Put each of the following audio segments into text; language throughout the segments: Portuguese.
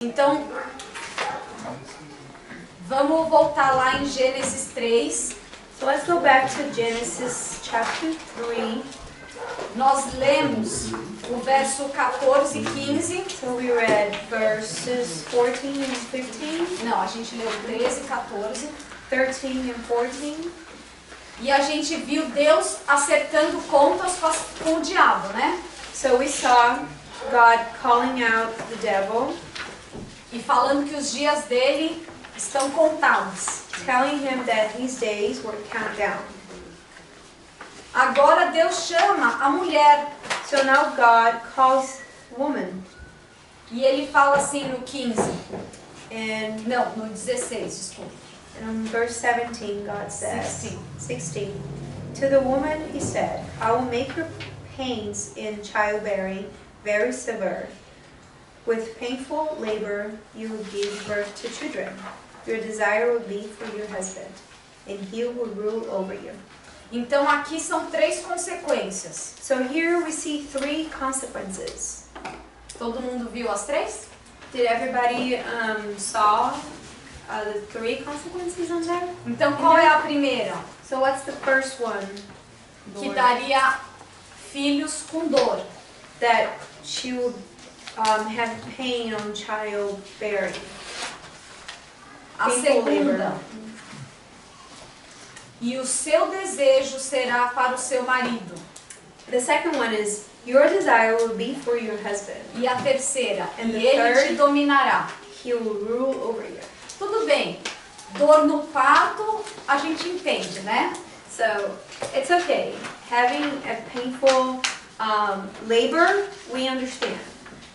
Então, vamos voltar lá em Gênesis 3. So let's go back to Genesis chapter 3. Nós lemos o verso 14 e 15. So we read verses 14 and 15. Não, a gente leu 13 e 14. 13 and 14. E a gente viu Deus acertando contas com o diabo, né? So we saw God calling out the devil, E falando que os dias dele estão contados. telling him that his days were counted down. Agora Deus chama a mulher. So now God calls woman. E ele fala assim no 15. And Não, no 16, desculpa. in verse 17, God says, 16. To the woman he said, I will make your pains in childbearing very severe. With painful labor you will give birth to children. Your desire will be for your husband, and he will rule over you. Então aqui são 3 consequências. So here we see 3 consequences. Todo mundo viu as 3? Did everybody saw the 3 consequences on that? Então qual é a primeira? So what's the first one? Que Lord? daria filhos com dor. That she will have pain on childbearing. A Painful segunda. labor. E o seu desejo será para o seu marido. The second one is, your desire will be for your husband. E a terceira. And E the ele third? te dominará. He will rule over you. Tudo bem. Dor no parto a gente entende, né? So it's okay. Having a painful labor, we understand.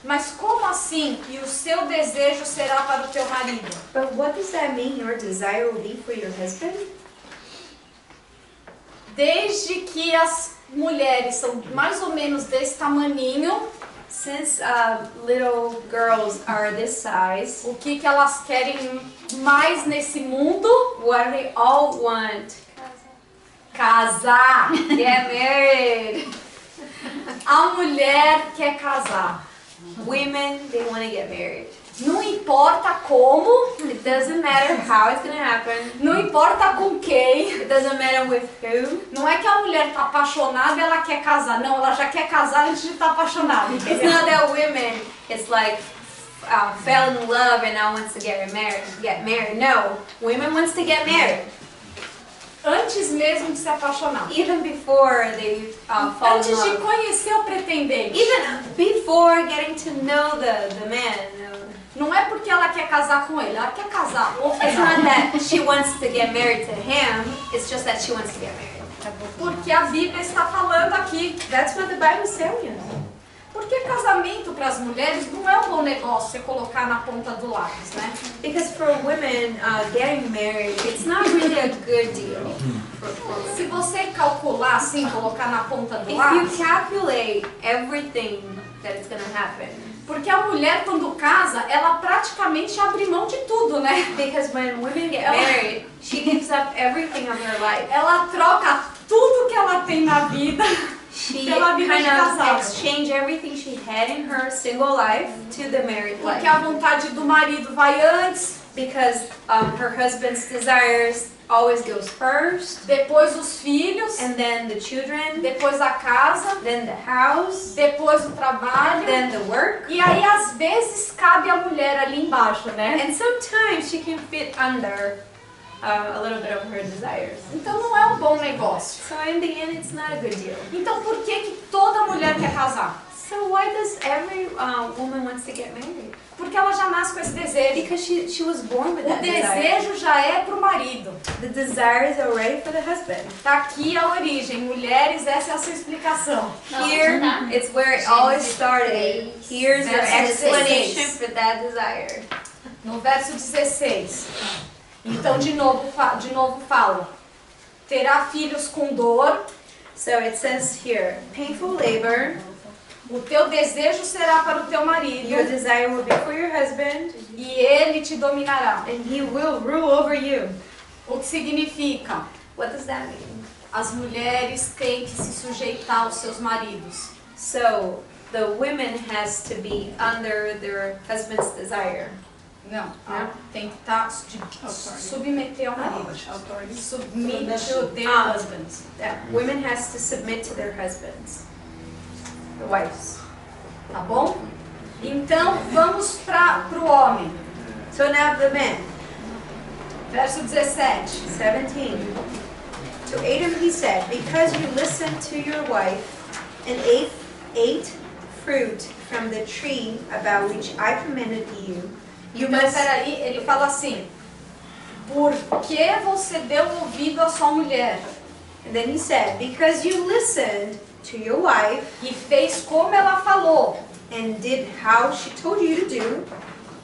Mas como assim? E o seu desejo será para o teu marido? But what does that mean? Your desire will be for your husband? Desde que as mulheres são mais ou menos desse tamaninho, Since little girls are this size, o que elas querem mais nesse mundo? what do they all want? Casar. Get married. A mulher quer casar. Women, they want to get married. Não importa como, It doesn't matter how it's going to happen. não importa com quem. It doesn't matter with who. Não é que a mulher tá apaixonada e ela quer casar. Não, ela já quer casar antes de estar apaixonada. It's not that women, it's like fell in love and now wants to get married. No, women wants to get married. Antes mesmo de se apaixonar. Even before they fall Antes in de love. conhecer o pretendente. Even before getting to know the man. Não é porque ela quer casar com ele, ela quer casar. Ou It's not that she wants to get married to him, it's just that she wants to get married. Porque a Bíblia está falando aqui. That's what the Bible is telling us. Porque casamento para as mulheres não é um bom negócio você colocar na ponta do lápis, né? Because for women, getting married, it's not really a good deal. Se você calcular assim, colocar na ponta do If lápis, you calculate everything that is going to happen, porque a mulher quando casa, ela praticamente abre mão de tudo, né? because when women get married, she gives up everything of her life. Ela troca tudo que ela tem na vida. She Pela vida de kind of casada. exchanged everything she had in her single life to the married Porque life. a vontade do marido vai antes, Because her husband's desires always goes first, depois os filhos, and then the children, depois a casa, then the house, depois o trabalho. then the work. E aí às vezes cabe a mulher ali embaixo, né? And sometimes she can fit under a little bit of her desires. Então não é um bom negócio. So in the end, it's not a good deal. Então por que que toda mulher quer casar? So why does every woman wants to get married? Porque ela já nasce com esse desejo. Because she was born with O that desire. desejo já é pro marido. The desire is already for the husband. Tá aqui a origem. Mulheres, essa é a sua explicação. Here, it's where it always started. Here's your Verso explanation 16. for that desire. No verso 16. Então de novo fala. Terá filhos com dor. So it says here, painful labor, O teu desejo será para o teu marido. your desire will be for your husband, E ele te dominará. and he will rule over you. O que significa? What does that mean? As mulheres têm que se sujeitar aos seus maridos. So the women has to be under their husband's desire. Não, tem que estar submeter ao marido. Submit to their husbands. Women has to submit to their husbands, the wives. Tá bom? Então vamos para o homem. So now the men. Verso 17. 17. To Adam he said, because you listened to your wife and ate fruit from the tree about which I commanded you, you Então, must... peraí, ele fala assim, por que você deu ouvido à sua mulher? And then he said, because you listened to your wife E fez como ela falou, and did how she told you to do,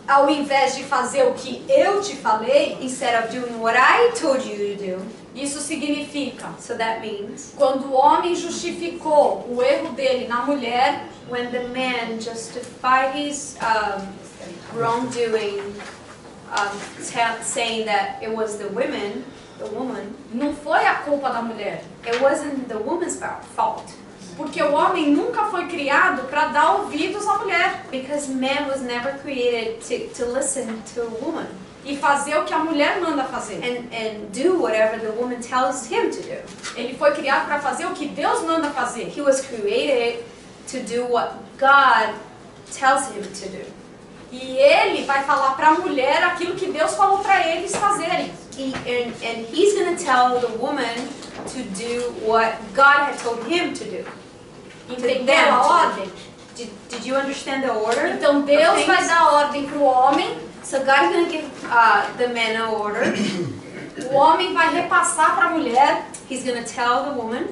ao invés de fazer o que eu te falei, instead of doing what I told you to do. isso significa, So that means quando o homem justificou o erro dele na mulher, when the man justified his wrongdoing, saying that it was the woman, não foi a culpa da mulher. it wasn't the woman's fault. Porque o homem nunca foi criado para dar ouvidos à mulher Because man was never created to listen to a woman e fazer o que a mulher manda fazer. and do whatever the woman tells him to do. Ele foi criado para fazer o que Deus manda fazer. He was created to do what God tells him to do. E ele vai falar para a mulher aquilo que Deus falou para eles fazerem. And he's going to tell the woman to do what God had told him to do. Entendeu a ordem? Did you understand the order? Então Deus vai dar ordem para o homem, So God is going to give the man an order. o homem vai repassar para a mulher He's going to tell the woman,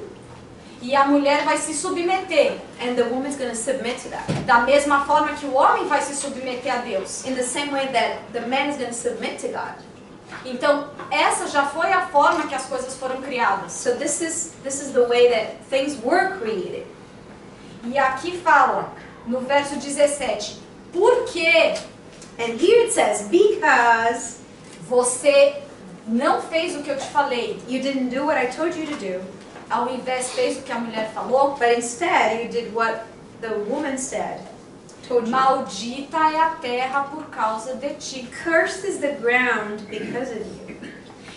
e a mulher vai se submeter. and the woman's going to submit to that. Da mesma forma que o homem vai se submeter a Deus. In the same way that the man is going to submit to God. Então, essa já foi a forma que as coisas foram criadas. So this is the way that things were created. E aqui fala, no verso 17, por que And here it says, because você não fez o que eu te falei, you didn't do what I told you to do, ao invés fez o que a mulher falou? but instead you did what the woman said, told you. Maldita é a terra por causa de ti. Cursed is the ground because of you.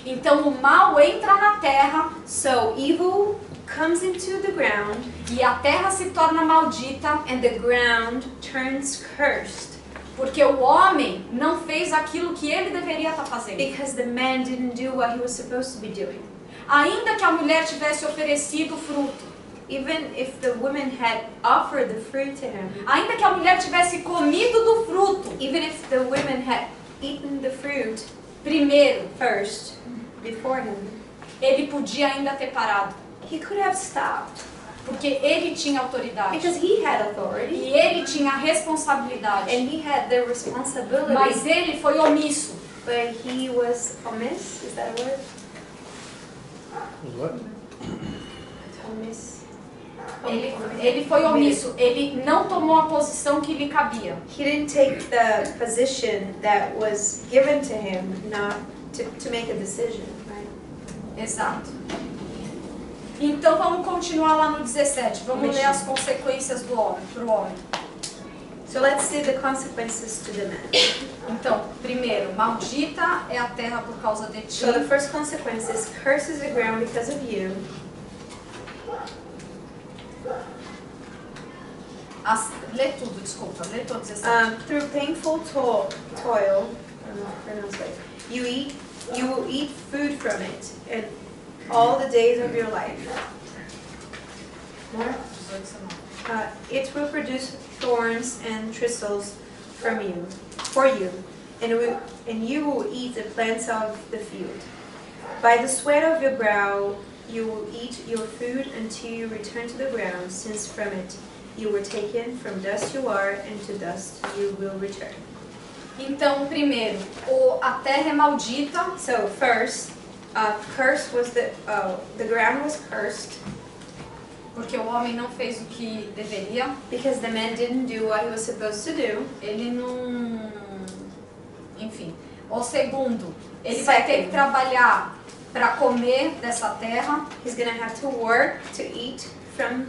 Então o mal entra na terra So evil comes into the ground, e a terra se torna maldita and the ground turns cursed, porque o homem não fez aquilo que ele deveria estar fazendo. because the man didn't do what he was supposed to be doing. Ainda que a mulher tivesse oferecido fruto, Even if the woman had offered the fruit to him, ainda que a mulher tivesse comido do fruto even if the women had eaten the fruit primeiro, first before him, ele podia ainda ter parado, he could have stopped, porque ele tinha autoridade because he had authority e ele tinha a responsabilidade. and he had the responsibility, Mas ele foi omisso. but he was omiss. Is that a word? What? Omiss. Ele foi omisso. Ele não tomou a posição que lhe cabia. He didn't take the position that was given to him, not to make a decision, right? Exato. Então vamos continuar lá no 17. Vamos ler as consequências do homem, pro homem. So let's see the consequences to the man. Então, primeiro, maldita é a terra por causa de ti. So the first consequence is curses the ground because of you. Lê tudo, desculpa. Lê todo 17. Through painful toil, I don't know how to pronounce it. You will eat food from it, and all the days of your life. More? It will produce thorns and thistles for you, and you will eat the plants of the field. By the sweat of your brow you will eat your food until you return to the ground, since from it you were taken, from dust you are, and to dust you will return. Então, primeiro, a terra é maldita. So first, curse was the ground was cursed Porque o homem não fez o que deveria. because the man didn't do what he was supposed to do. Ele não... Enfim. O segundo, ele vai ter que trabalhar para comer dessa terra. He's gonna have to work to eat from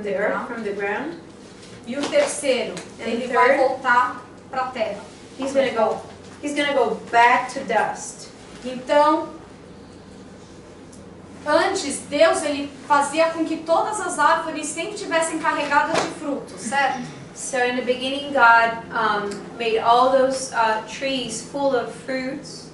the earth, from the ground. E o terceiro, And ele the vai third? voltar para a terra. He's gonna go back to dust. Então, antes, Deus ele fazia com que todas as árvores sempre tivessem carregadas de frutos, certo? So in the beginning, God made all those trees full of fruits.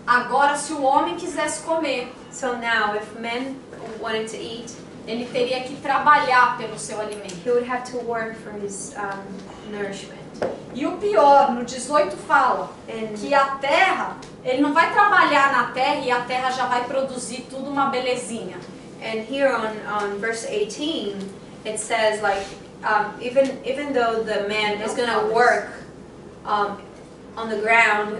Agora, se o homem quisesse comer, So now, if men wanted to eat, ele teria que trabalhar pelo seu alimento. he would have to work for his nourishment. E o pior, no 18 fala And que a terra, ele não vai trabalhar na terra e a terra já vai produzir tudo uma belezinha. And here on verse 18, it says like even though the man is going to work on the ground,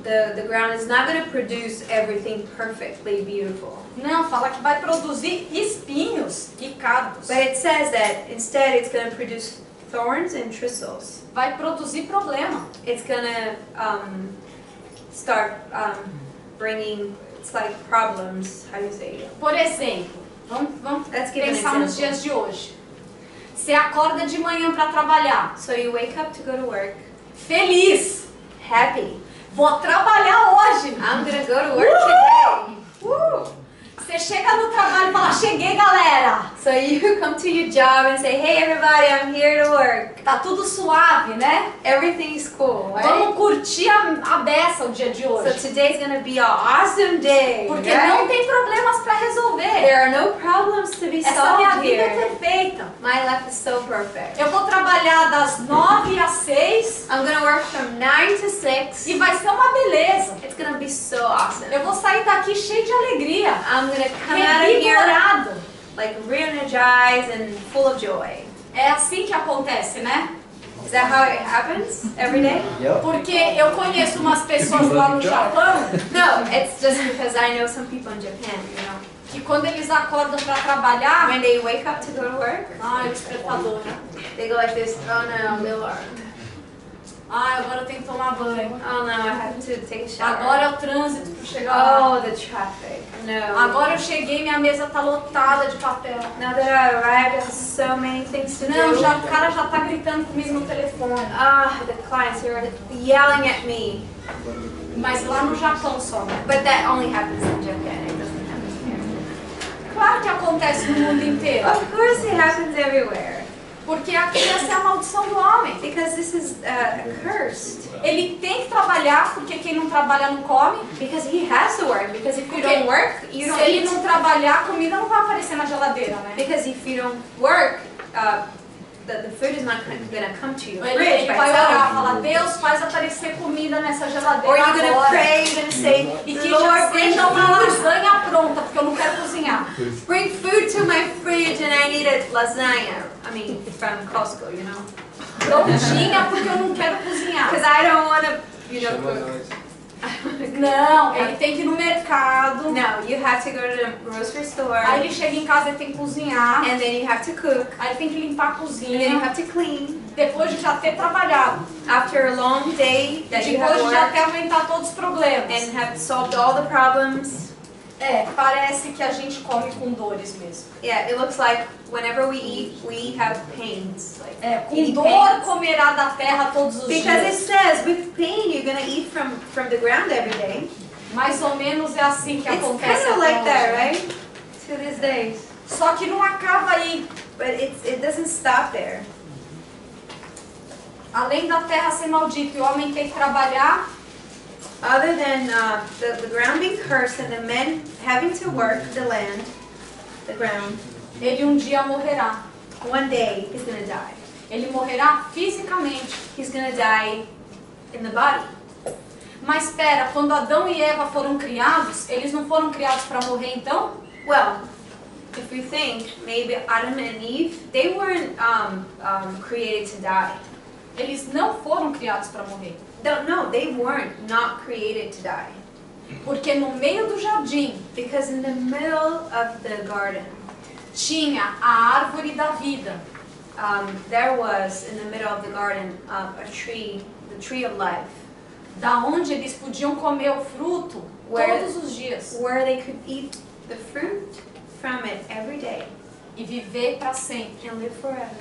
the ground is not going to produce everything perfectly beautiful. Não, fala que vai produzir espinhos e cardos. But it says that instead it's going to produce thorns and thistles. Vai produzir problema. It's going to start bringing, it's like problems, how do you say it? Por exemplo, vamos Let's give an pensar nos example. dias de hoje. Você acorda de manhã para trabalhar, So you wake up to go to work, feliz. happy. Vou trabalhar hoje. I'm going to go to work today. Você chega no trabalho e fala, cheguei, galera. So you come to your job and say, hey everybody, I'm here to work. Tá tudo suave, né? Everything's cool, right? Vamos curtir a beça o dia de So hoje. today's gonna be an awesome day, Porque right? não tem problemas para resolver. There are no problems to be Essa minha solved vida é here. perfeita. My life is so perfect. Eu vou trabalhar das 9 às 6 I'm gonna work from 9 to 6. e vai ser uma beleza. It's gonna be so awesome. Eu vou sair daqui cheio de alegria, I'm gonna come out of here revigorado. like re-energized and full of joy. É assim que acontece, né? Is that how it happens every day? Yep. Porque eu conheço umas pessoas lá no Japão No, it's just because I know some people in Japan, you know. que quando eles acordam para trabalhar, When they wake up to go to work, ai, o despertador, né? they go like this, oh no, the alarm. Ai, agora eu tenho que tomar banho. Oh no, I have to take a shower. Agora é o trânsito para chegar lá. Oh, the traffic. No. Agora eu cheguei, minha mesa tá lotada de papel. Now that I arrived, I have so many things to Não, do. já, o cara já tá gritando comigo no telefone. The clients are yelling at me. Mas lá no Japão só, né? But that only happens in Japan. It doesn't happen here. Claro que acontece no mundo inteiro. Of course, it happens everywhere. Porque aqui essa é a maldição do homem. Because this is cursed. Ele tem que trabalhar, porque quem não trabalha não come. Because he has to work. Because if you Porque don't work, you se don't ele eat. não trabalhar, a comida não vai aparecer na geladeira, né? Because if you don't work, the food is not gonna come to your Ele fridge by vai orar, itself. falar, Deus, faz aparecer comida nessa Or geladeira you're gonna agora. pray, you're gonna say, E que Lord, já bring seja uma food. lasanha pronta, porque eu não quero cozinhar. Bring food to my fridge and I need a lasagna. I mean, from Costco, you know. Prontinha, porque eu não quero cozinhar. Because I don't want to, you know, cook. Não, ele tem que ir no mercado. No, you have to go to the grocery store Aí ele chega em casa e tem que cozinhar. and then you have to cook Aí ele tem que limpar a and then you cozinha. have to clean. Depois de já ter trabalhado. After a long day that you have Depois de já worked ter aumentado todos os problemas. and have solved all the problems. É, parece que a gente come com dores mesmo. Yeah, it looks like whenever we have pains. Like É, com eating dor pains. comerá da terra todos os Because it dias. says with pain you're gonna eat from the ground every day. Mais ou menos é assim que It's acontece kind of até like that, hoje. right? To these days. Só que não acaba aí. But it doesn't stop there. Além da terra ser maldita e o homem ter que trabalhar, Other than the ground being cursed and the men having to work the land, the ground, ele um dia morrerá. one day he's gonna die. Ele morrerá fisicamente. He's gonna die in the body. Mas espera, quando Adão e Eva foram criados, eles não foram criados para morrer então? Well, if we think maybe Adam and Eve, they weren't created to die. Eles não foram criados para morrer. No, they weren't not created to die. Porque no meio do jardim Because in the middle of the garden, tinha a árvore da vida. there was in the middle of the garden a tree, the tree of life, Da onde eles podiam comer o fruto todos os dias where they could eat the fruit from it every day e viver para sempre. and live forever.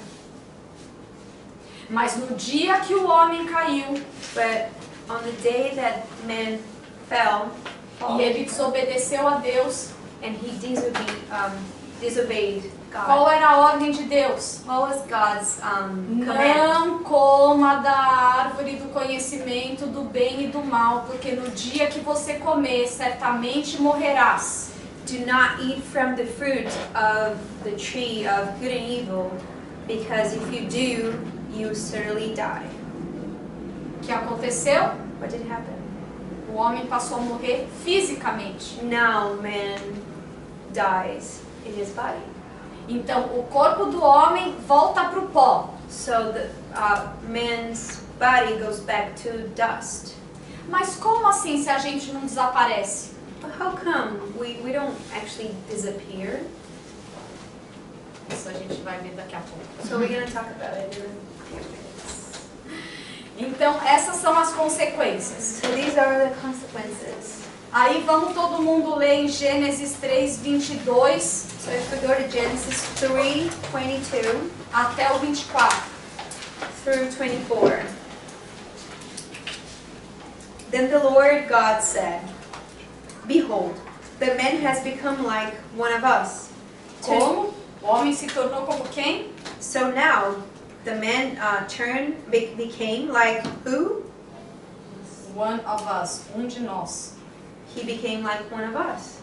Mas no dia que o homem caiu But on the day that man fell, e ele desobedeceu a Deus, and he disobeyed qual God. era a ordem de Deus? What was God's command? Não coma da árvore do conhecimento do bem e do mal, porque no dia que você comer, certamente morrerás. Do not eat from the fruit of the tree of good and evil, because if you do, you certainly die. O que aconteceu? What did happen? O homem passou a morrer fisicamente. Now man dies in his body. Então o corpo do homem volta para o pó. So the man's body goes back to dust. Mas como assim se a gente não desaparece? But how come we don't actually disappear? Isso a gente vai ver daqui a pouco. So we're going to talk about it in a few minutes. Então essas são as consequências. So these are the consequences. Aí vamos todo mundo ler em Gênesis 3:22 So if we go to Genesis 3:22 até o 24. through 24. Then the Lord God said, Behold, the man has become like one of us. Como? O homem se tornou como quem? So now the man became like who? One of us, de nós. He became like one of us.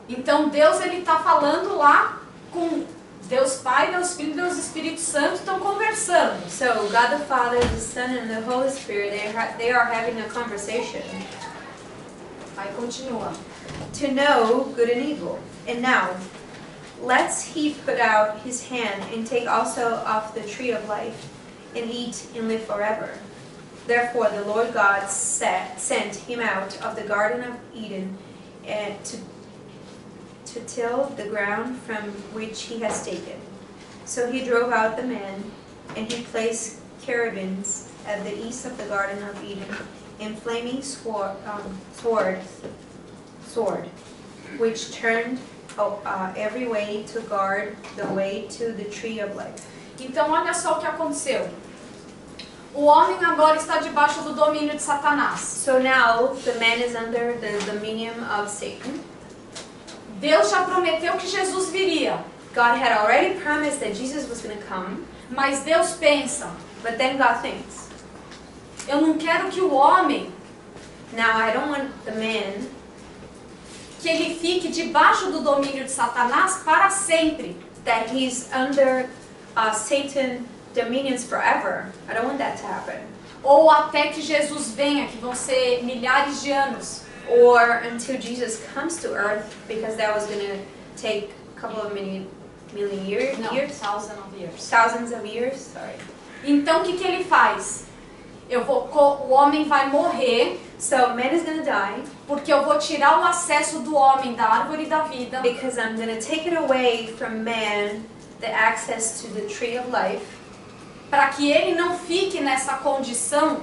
Então Deus ele está falando lá com Deus Pai, Deus Filho, Deus Espírito Santo estão conversando. So God the Father, the Son, and the Holy Spirit, they are having a conversation. Aí continua. To know good and evil. And now, lets he put out his hand and take also of the tree of life, and eat and live forever. Therefore the Lord God sent him out of the Garden of Eden and to till the ground from which he has taken. So he drove out the man, and he placed cherubims at the east of the Garden of Eden, and flaming sword, which turned every way to guard the way to the tree of life. Então olha só o que aconteceu. O homem agora está debaixo do domínio de Satanás. So now the man is under the dominion of Satan. Deus já prometeu que Jesus viria. God had already promised that Jesus was going to come, Mas Deus pensa, but then God thinks, eu não quero que o homem, now I don't want the man que ele fique debaixo do domínio de Satanás para sempre. that he's under Satan dominions forever. I don't want that to happen. Ou até que Jesus venha, que vão ser milhares de anos. Or until Jesus comes to earth, because that was going to take a couple of million years, Não, years? thousands of years. Thousands of years, sorry. Então o que ele faz? O homem vai morrer, So man is going to die porque eu vou tirar o acesso do homem da árvore da vida, because I'm going to take it away from man, the access to the tree of life, para que ele não fique nessa condição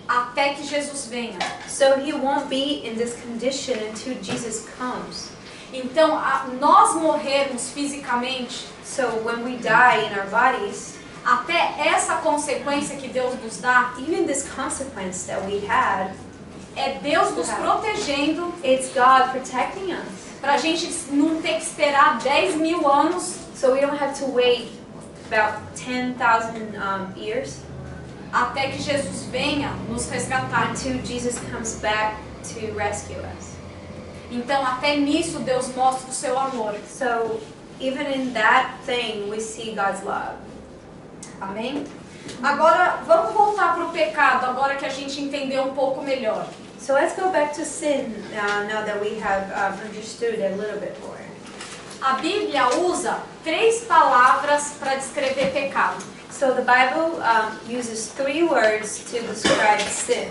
até que Jesus venha. so he won't be in this condition until Jesus comes. Então, nós morrermos fisicamente, So when we die in our bodies, até essa consequência que Deus nos dá, even this consequence that we had, é Deus nos protegendo it's God protecting us. para a gente não ter que esperar 10 mil anos So we don't have to wait about 10,000 years até que Jesus venha nos resgatar. until Jesus comes back to rescue us. Então, até nisso Deus mostra o seu amor. So even in that thing, we see God's love. Amém? Agora, vamos voltar para o pecado, agora que a gente entendeu um pouco melhor. So let's go back to sin now that we have understood a little bit more. A Bíblia usa 3 palavras para descrever pecado. So the Bible uses 3 words to describe sin.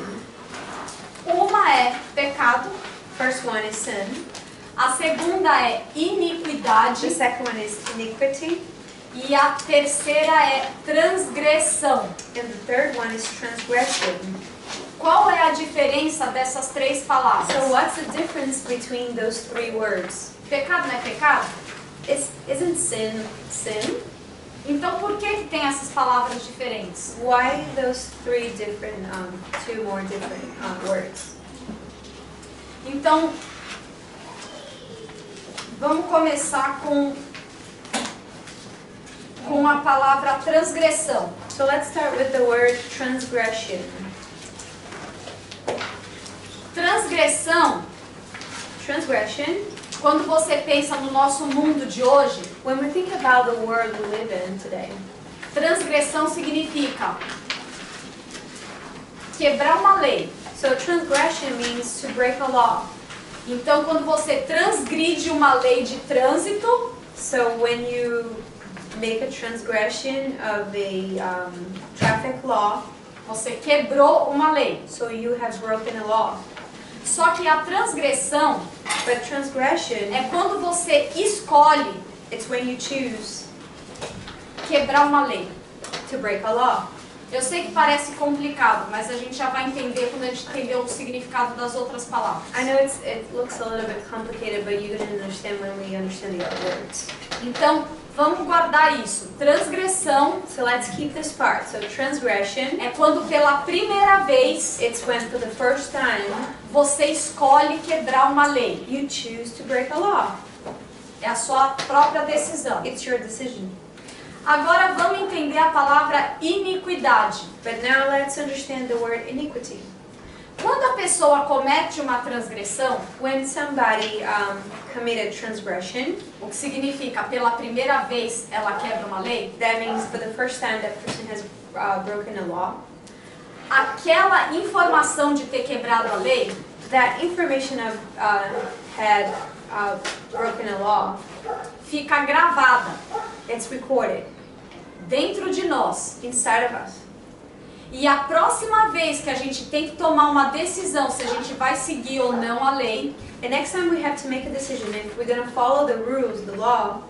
Uma é pecado, First one is sin. a segunda é The iniquidade second one is iniquity. e a terceira é transgressão. And the third one is transgression. Qual é a diferença dessas 3 palavras? So what's the difference between those 3 words? Pecado não é pecado? Isn't sin sin? Então, por que tem essas palavras diferentes? Why those three different, two more different words? Então, vamos começar com a palavra transgressão. So let's start with the word transgression. Transgressão, quando você pensa no nosso mundo de hoje, when we think about the world we live in today, transgressão significa quebrar uma lei. So transgression means to break a law. Então, quando você transgride uma lei de trânsito, so when you make a transgression of a traffic law, você quebrou uma lei. So you have broken a law. Só que a transgressão, but transgression, é quando você escolhe, it's when you choose quebrar uma lei, to break a law. Eu sei que parece complicado, mas a gente já vai entender quando a gente entender o significado das outras palavras. I know it looks a little bit complicated, but you're going to understand when we understand the other words. Então, vamos guardar isso. Transgressão. So let's keep this part. So transgression é quando pela primeira vez, it's when for the first time, você escolhe quebrar uma lei. You choose to break a law. É a sua própria decisão. It's your decision. Agora vamos entender a palavra iniquidade. But now let's understand the word iniquity. Quando a pessoa comete uma transgressão, when somebody committed transgression, o que significa pela primeira vez ela quebra uma lei, that means for the first time that person has broken a law. Aquela informação de ter quebrado a lei, that information of had broken a law, fica gravada. It's recorded dentro de nós, inside of us. E a próxima vez que a gente tem que tomar uma decisão se a gente vai seguir ou não a lei, the next time we have to make a decision if we're going to follow the rules, the law,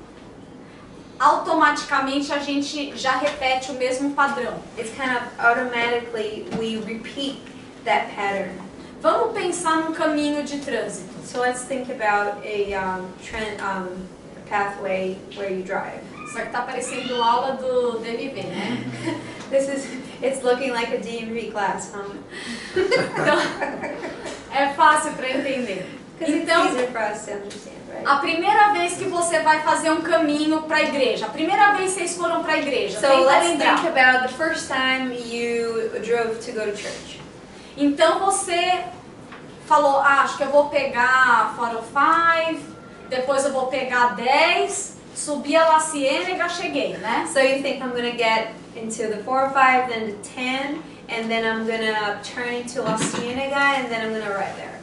automaticamente a gente já repete o mesmo padrão. It's kind of automatically we repeat that pattern. Vamos pensar num caminho de trânsito. So let's think about a pathway where you drive. Isso aqui tá parecendo aula do DMV, né? It's looking like a DMV class, huh? Então, é fácil para entender. Então, it's easier for us to understand, right? A primeira vez que você vai fazer um caminho para a igreja, a primeira vez que vocês foram para a igreja, so let's think about the first time you drove to go to church. Então você falou, acho que eu vou pegar 405, depois eu vou pegar 10, subir a La Ciénega, cheguei, né? So you think I'm going to get into the 405, then the 10, and then I'm going to turn into La Ciénega, and then I'm going to ride there.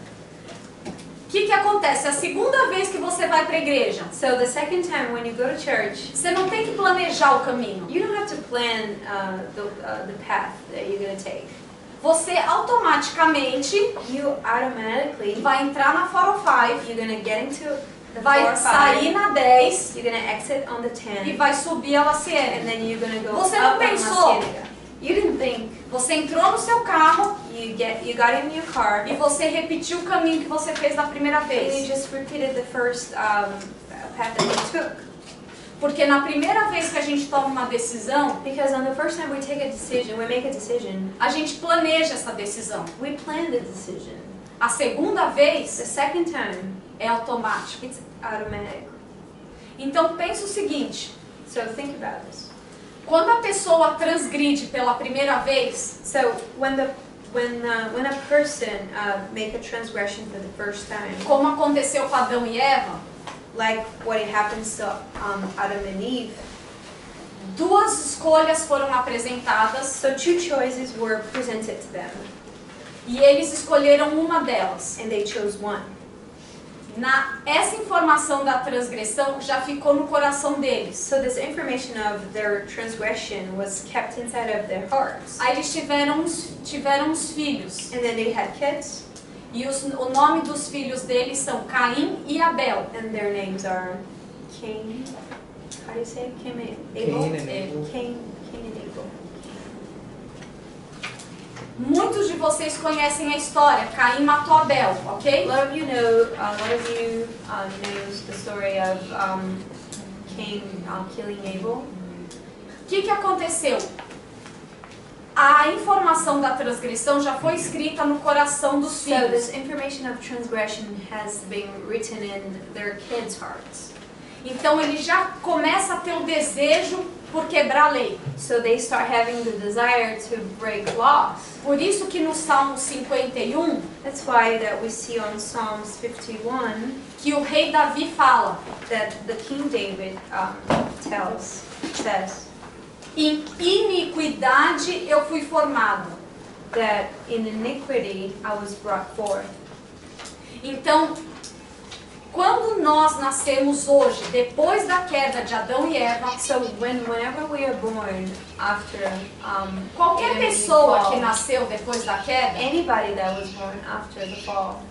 O que acontece? A segunda vez que você vai para a igreja, so the second time when you go to church, você não tem que planejar o caminho. You don't have to plan the path that you're going to take. Você automaticamente vai entrar na 405, you're going to get into the vai 405, sair na 10, you're going to exit on the 10, e vai subir a La Ciénega. and then you're going to go Você up não on pensou? La Ciénega. You didn't think. Você entrou no seu carro, you got in your car, e você repetiu o caminho que você fez da primeira vez. And you just repeated the first path that you took. Porque na primeira vez que a gente toma uma decisão, because on the first time we take a decision, we make a decision, a gente planeja essa decisão. We plan the decision. A segunda vez, the second time, é automático. It's automatic. Então pensa o seguinte. So think about this. Quando a pessoa transgride pela primeira vez, so when a person make a transgression for the first time, como aconteceu com Adão e Eva, like what it happens to Adam and Eve, duas escolhas foram apresentadas. So two choices were presented to them. E eles escolheram uma delas. And they chose one. Essa informação da transgressão já ficou no coração deles. So this information of their transgression was kept inside of their hearts. Aí eles tiveram uns filhos. And then they had kids. E o nome dos filhos deles são Caim e Abel. And their names are Cain. How do you say it? Cain and Abel. Cain and Abel. Muitos de vocês conhecem a história. Caim matou Abel, ok? A lot of you know knows the story of Cain killing Abel. que aconteceu? A informação da transgressão já foi escrita no coração dos So filhos. this information of transgression has been written in their kids' hearts. Então ele já começa a ter o desejo por quebrar a lei. So they start having the desire to break laws. Por isso que no Salmo 51, That's why that we see on Psalms 51 que o rei Davi fala, that the King David says em iniquidade eu fui formado. that in iniquity I was brought forth. Então, quando nós nascemos hoje, depois da queda de Adão e Eva, So whenever we are born after qualquer Adam and Eve pessoa fall, que nasceu depois da queda, anybody that was born after the fall,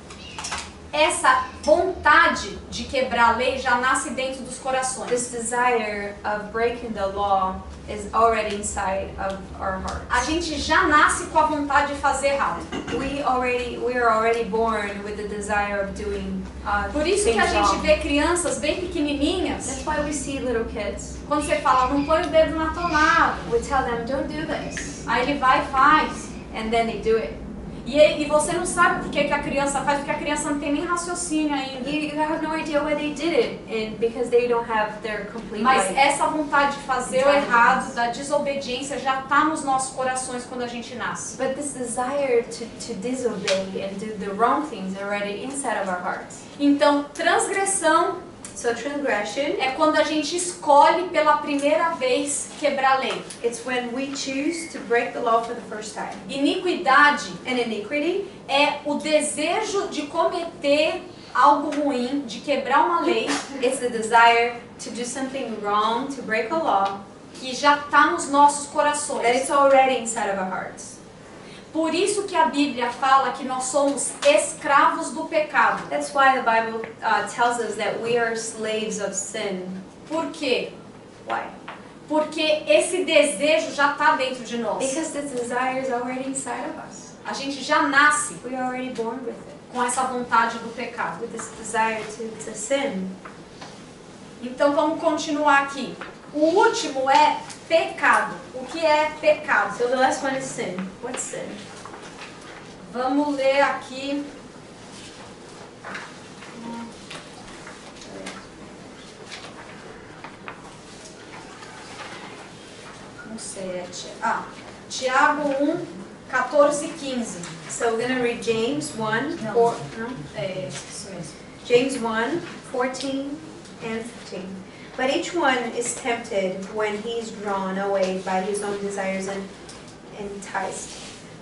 essa vontade de quebrar a lei já nasce dentro dos corações. this desire of breaking the law is already inside of our hearts. A gente já nasce com a vontade de fazer errado. We are already born with the desire of doing Por isso que a things gente wrong. vê crianças bem pequenininhas, That's why we see little kids. quando você fala, não põe o dedo na tomada, We tell them, don't do this, aí ele vai e faz. and then they do it. E você não sabe por que a criança faz, porque a criança não tem nem raciocínio ainda. You have no idea why they did it, and because they don't have their complete Mas right. essa vontade de fazer o errado, da desobediência, já está nos nossos corações quando a gente nasce. But this desire to disobey and do the wrong things is already inside of our hearts. Então, transgressão So transgression, é quando a gente escolhe pela primeira vez quebrar a lei. it's when we choose to break the law for the first time. Iniquidade And iniquity, é o desejo de cometer algo ruim, de quebrar uma lei, it's the desire to do something wrong, to break a law, que já está nos nossos that corações. it's already inside of our hearts. Por isso que a Bíblia fala que nós somos escravos do pecado. That's why the Bible tells us that we are slaves of sin. Por quê? Why? Porque esse desejo já está dentro de nós. Because this desire is already inside of us. A gente já nasce We are already born with it, com essa vontade do pecado. with this desire to sin. Então vamos continuar aqui. O último é pecado. O que é pecado? So the last one is sin. What's sin? Vamos ler aqui. Não sei, Tiago 1, 14 e 15. So we're going to read James 1, No. 4, no? É isso mesmo. James 1, 14 and 15. But each one is tempted when he is drawn away by his own desires and enticed.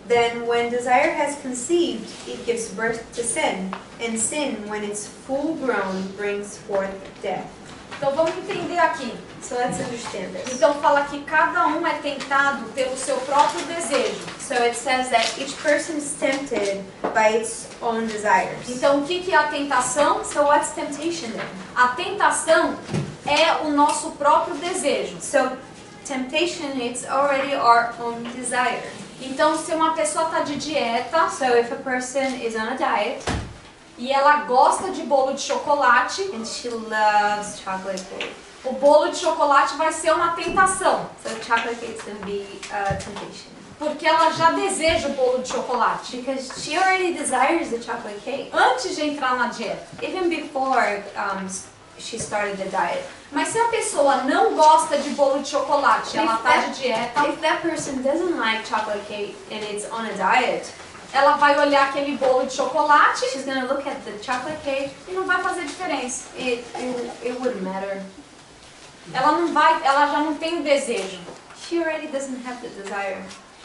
Then when desire has conceived, it gives birth to sin. And sin, when it's full grown, brings forth death. Então vamos entender aqui. So let's understand this. Então fala que cada um é tentado pelo seu próprio desejo. So it says that each person is tempted by its own desires. Então o que é a tentação? So what's temptation then? A tentação é o nosso próprio desejo. So temptation, it's already our own desire. Então se uma pessoa está de dieta So if a person is on a diet e ela gosta de bolo de chocolate, and she loves chocolate cake, o bolo de chocolate vai ser uma tentação, so chocolate cake is going to be a temptation. porque ela já deseja o bolo de chocolate Because she already desires the chocolate cake, antes de entrar na dieta. even before she started the diet. Mas se a pessoa não gosta de bolo de chocolate, ela está de dieta, If that person doesn't like chocolate cake and it's on a diet, ela vai olhar aquele bolo de chocolate she's going to look at the chocolate cake, e não vai fazer diferença. it wouldn't matter. Ela já não tem o desejo. She already doesn't have the desire.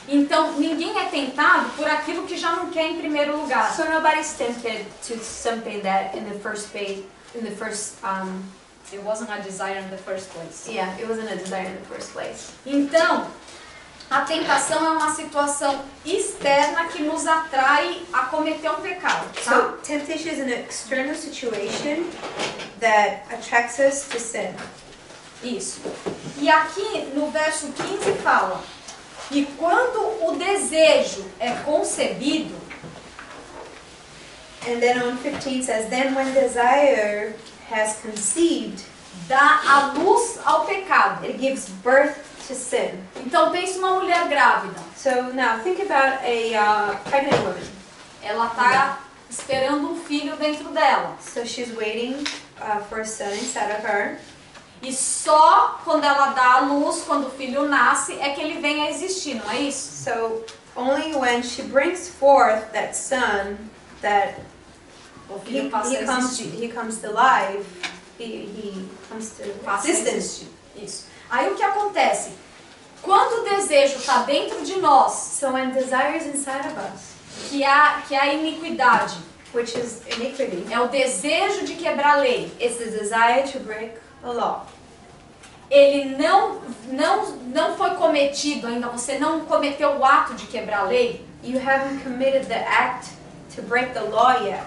Então, ninguém é tentado por aquilo que já não quer em primeiro lugar. So nobody's tempted to something that in the first place, It wasn't a desire in the first place. yeah, it wasn't a desire in the first place. Então, a tentação é uma situação externa que nos atrai a cometer um pecado. Tá? So temptation is an external situation that attracts us to sin. Isso. E aqui no verso 15 fala: e quando o desejo é concebido, And then on 15 says, then when desire has conceived, dá a luz ao pecado. it gives birth to sin. Então pense uma mulher grávida. So now think about a pregnant woman. Ela está esperando um filho dentro dela. So she's waiting for a son inside of her. E só quando ela dá a luz, quando o filho nasce, é que ele vem a existir, não é isso? So only when she brings forth that son that O filho passa a existir. he comes to life, he comes to Passa a existence. existir. Isso. Aí o que acontece? Quando o desejo está dentro de nós, So when desire is inside of us, que há a iniquidade, which is iniquity, é o desejo de quebrar a lei. it's the desire to break the law. Ele não foi cometido ainda, você não cometeu o ato de quebrar a lei, You haven't committed the act to break the law yet.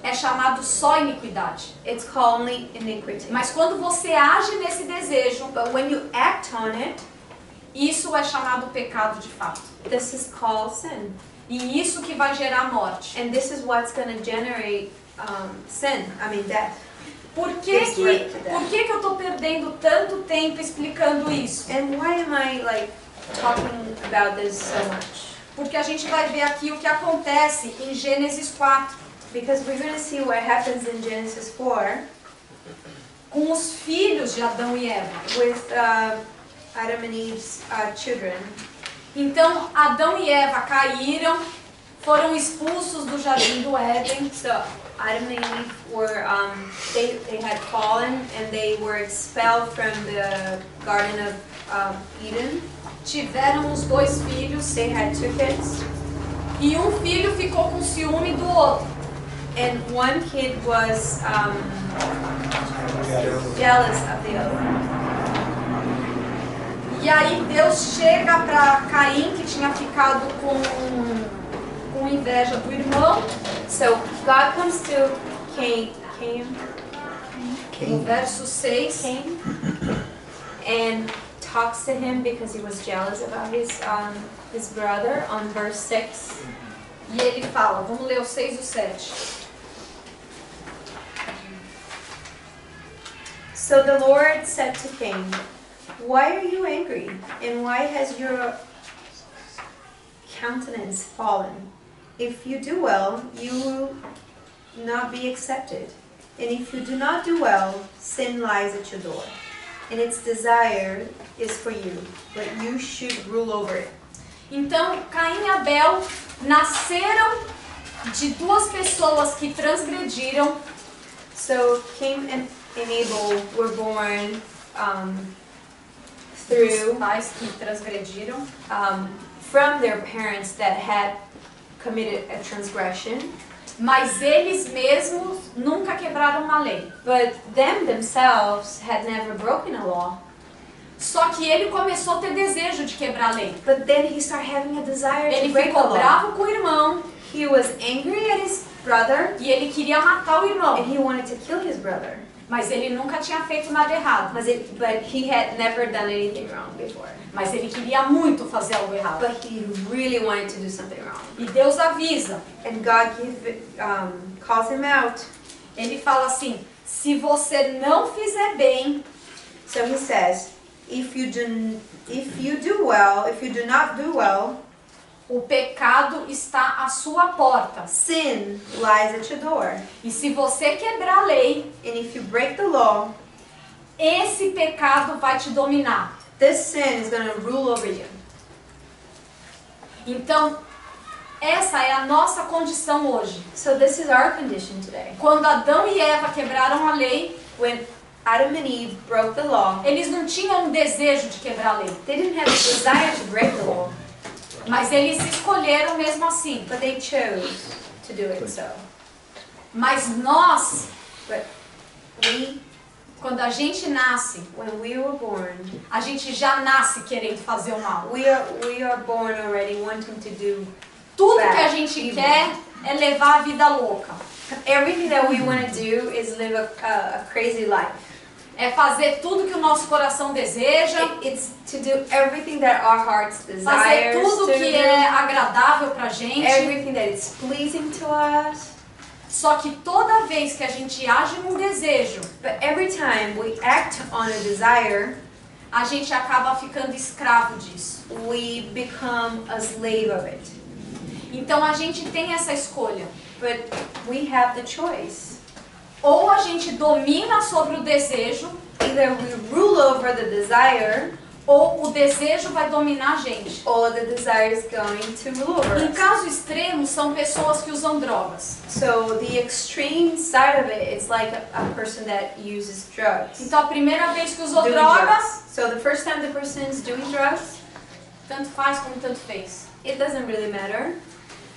é chamado só iniquidade. It's called only iniquity. Mas quando você age nesse desejo, But when you act on it, isso é chamado pecado de fato. this is called sin. E isso que vai gerar morte. And this is what's going to generate death. Por que eu estou perdendo tanto tempo explicando isso? And why am I talking about this so much? Porque a gente vai ver aqui o que acontece em Gênesis 4, Because we're going to see what happens in Genesis 4 com os filhos de Adão e Eva. with Adam and Eve's children. Então, Adão e Eva caíram, foram expulsos do jardim do Éden. So Adam and Eve were they had fallen and they were expelled from the Garden of Eden. Tiveram os dois filhos They had 2 kids, e um filho ficou com ciúme do outro. and one kid was jealous of the other. E aí Deus chega para Caim, que tinha ficado com inveja do irmão, So God comes to Cain no verso 6. and talks to him because he was jealous about his brother on verse 6. E ele fala, vamos ler o 6 e o 7. So the Lord said to Cain, "Why are you angry, and why has your countenance fallen? If you do well, you will not be accepted. And if you do not do well, sin lies at your door. And its desire is for you, but you should rule over it." Então, Caim e Abel nasceram de duas pessoas que transgrediram. So Cain and Abel were born through Os pais que transgrediram. from their parents that had committed a transgression, Mas eles mesmos nunca quebraram uma lei. but them themselves had never broken a law. Só que ele começou a ter desejo de quebrar a lei. But then he started having a desire to Ele break the ficou law. bravo com o irmão He was angry at his brother e ele queria matar o and irmão. he wanted to kill his brother. Mas ele nunca tinha feito nada errado. But he had never done anything wrong before. Mas ele queria muito fazer algo errado. But he really wanted to do something wrong. E Deus avisa. And God calls him out. Ele fala assim, se você não fizer bem, So he says, if you do not do well, o pecado está à sua porta. sin lies at your door. E se você quebrar a lei, And if you break the law, esse pecado vai te dominar. this sin is going to rule over you. Então, essa é a nossa condição hoje. So this is our condition today. Quando Adão e Eva quebraram a lei, When Adam and Eve broke the law, eles não tinham um desejo de quebrar a lei, they didn't have a desire to break the law, mas eles escolheram mesmo assim. but they chose to do it so. Mas nós, But we, quando a gente nasce, when we were born, a gente já nasce querendo fazer o mal. we are born already wanting to do Tudo que a gente quer é levar a vida louca. everything that we want to do is live a crazy life. É fazer tudo que o nosso coração deseja, It's to do everything that our hearts fazer desires tudo to que do, é agradável pra gente. everything that is pleasing to us. Só que toda vez que a gente age num desejo, But every time we act on a desire, a gente acaba ficando escravo disso. we become a slave of it. Então a gente tem essa escolha. But we have the choice. Ou a gente domina sobre o desejo, Either we rule over the desire, ou o desejo vai dominar a gente. or the desire is going to rule over Em us. caso extremo, são pessoas que usam drogas. So the extreme side of it, it's like a person that uses drugs. Então a primeira vez que usou Doing drogas, drugs. So the first time the person is doing drugs, tanto faz como tanto fez. it doesn't really matter.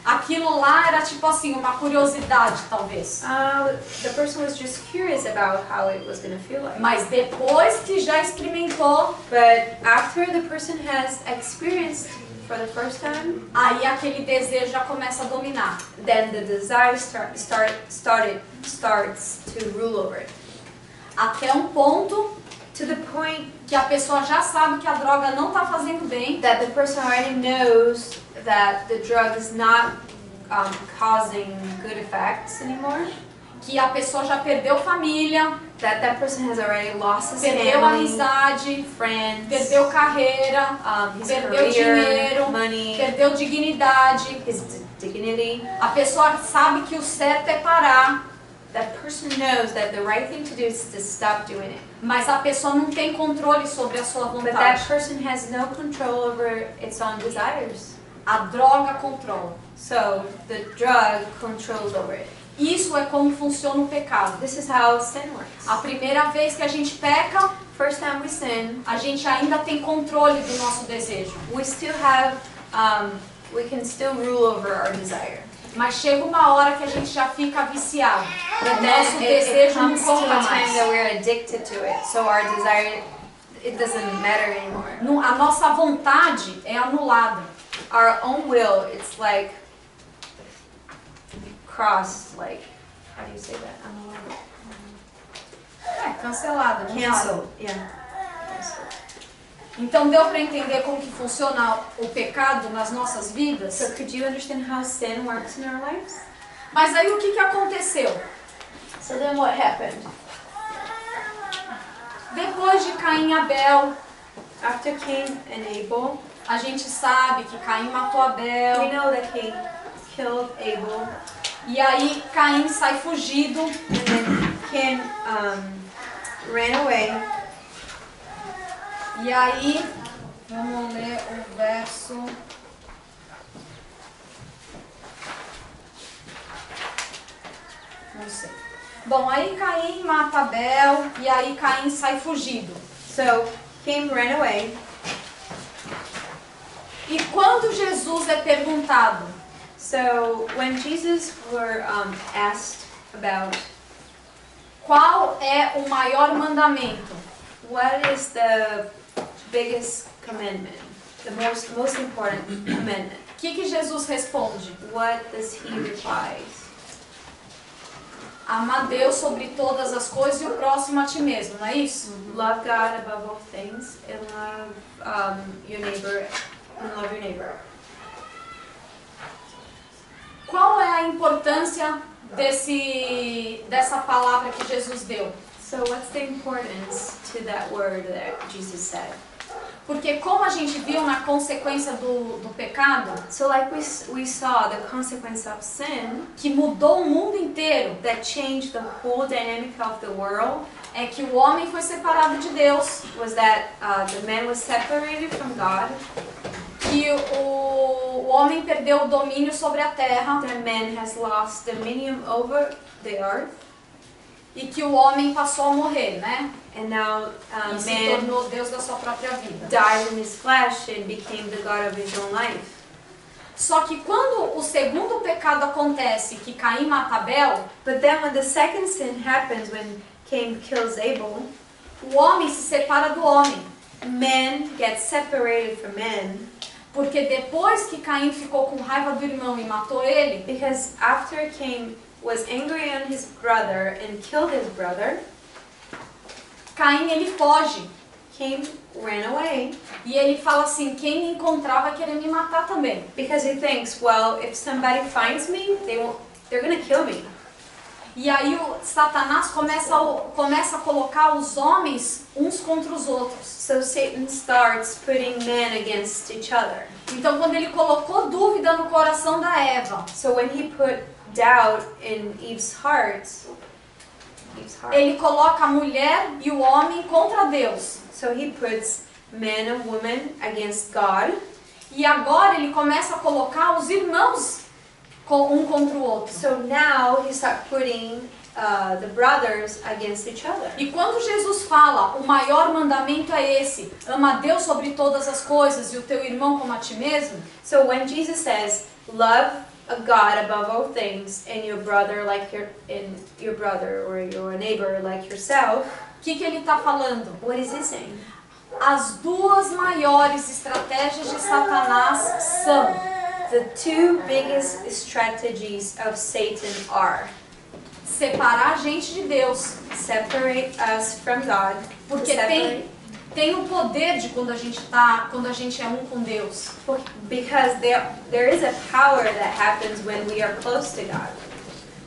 Aquilo lá era tipo assim, uma curiosidade talvez. The person was just curious about how it was going to feel like. Mas depois que já experimentou, But after the person has experienced for the first time, aí aquele desejo já começa a dominar. then the desire starts to rule over it. Até um ponto To the point que a pessoa já sabe que a droga não está fazendo bem, that the person already knows that the drug is not causing good effects anymore. que a pessoa já perdeu família, That person has already lost his perdeu family, amizade, friends, perdeu carreira, his perdeu career, dinheiro, money, perdeu dignidade. his dignity. A pessoa sabe que o certo é parar, That person knows that the right thing to do is to stop doing it. mas a pessoa não tem controle sobre a sua But that vontade. person has no control over its own desires. A droga controla. So the drug controls over it. Isso é como funciona o pecado. This is how sin works. A primeira vez que a gente peca, First time we sin, a gente ainda tem controle do nosso desejo. we still have, we can still rule over our desire. Mas chega uma hora que a gente já fica viciado. But O nosso then it desejo não comes to conta a time mais. that we're addicted to it. So our desire, it doesn't matter anymore. A nossa vontade é anulada. Our own will, it's like crossed, like, how do you say that? É, cancelada. não vale. Cancelled, yeah. Então deu para entender como que funciona o pecado nas nossas vidas? So could you understand how sin works in our lives? Mas aí o que aconteceu? So then what happened? Depois de Caim e Abel, After Cain and Abel, a gente sabe que Caim matou we Abel. know that Cain killed Abel, E aí Caim sai fugido. and then Cain ran away. E aí, vamos ler o verso. Não sei. Bom, aí Caim mata Abel e aí Caim sai fugido. So Cain ran away. E quando Jesus é perguntado, So when Jesus were asked about qual é o maior mandamento? what is the biggest commandment, the most important commandment, O que Jesus responde? what does he reply? Amar Deus sobre todas as coisas e o próximo a ti mesmo, não é isso? Love God above all things and love your neighbor and love your neighbor. Qual é a importância dessa palavra que Jesus deu? So what's the importance to that word that Jesus said? Porque como a gente viu na consequência do pecado, So like we saw the consequence of sin que mudou o mundo inteiro, that changed the whole dynamic of the world é que o homem foi separado de Deus, was that the man was separated from God, que o homem perdeu o domínio sobre a terra the man has lost dominion over the earth, e que o homem passou a morrer, né? and now E se man tornou Deus da sua própria vida. died in his flesh and became the God of his own life. Só que quando o segundo pecado acontece, que Caim mata Abel, But then when the second sin happens, when Cain kills Abel, o homem se separa do homem. man gets separated from man, Porque depois que Caim ficou com raiva do irmão e matou ele, because after Cain was angry on his brother and killed his brother, Caim ele foge. Cain ran away E ele fala assim, quem me encontrar vai querer me matar também. because he thinks, well, if somebody finds me, they're gonna kill me. E aí o Satanás começa a colocar os homens uns contra os outros. So Satan starts putting men against each other. Então quando ele colocou dúvida no coração da Eva, So when he put doubt in Eve's heart, ele coloca a mulher e o homem contra Deus. so he puts man and woman against God. E agora ele começa a colocar os irmãos um contra o outro. So now he starts putting the brothers against each other. E quando Jesus fala, o maior mandamento é esse, ama a Deus sobre todas as coisas e o teu irmão como a ti mesmo. So when Jesus says, love a God above all things and your brother like your brother or your neighbor like yourself, O que ele está falando? what is he saying? As duas maiores estratégias de Satanás são: The two biggest strategies of Satan are separar a gente de Deus, separate us from God, porque tem o poder de quando a gente é um com Deus. because there is a power that happens when we are close to God.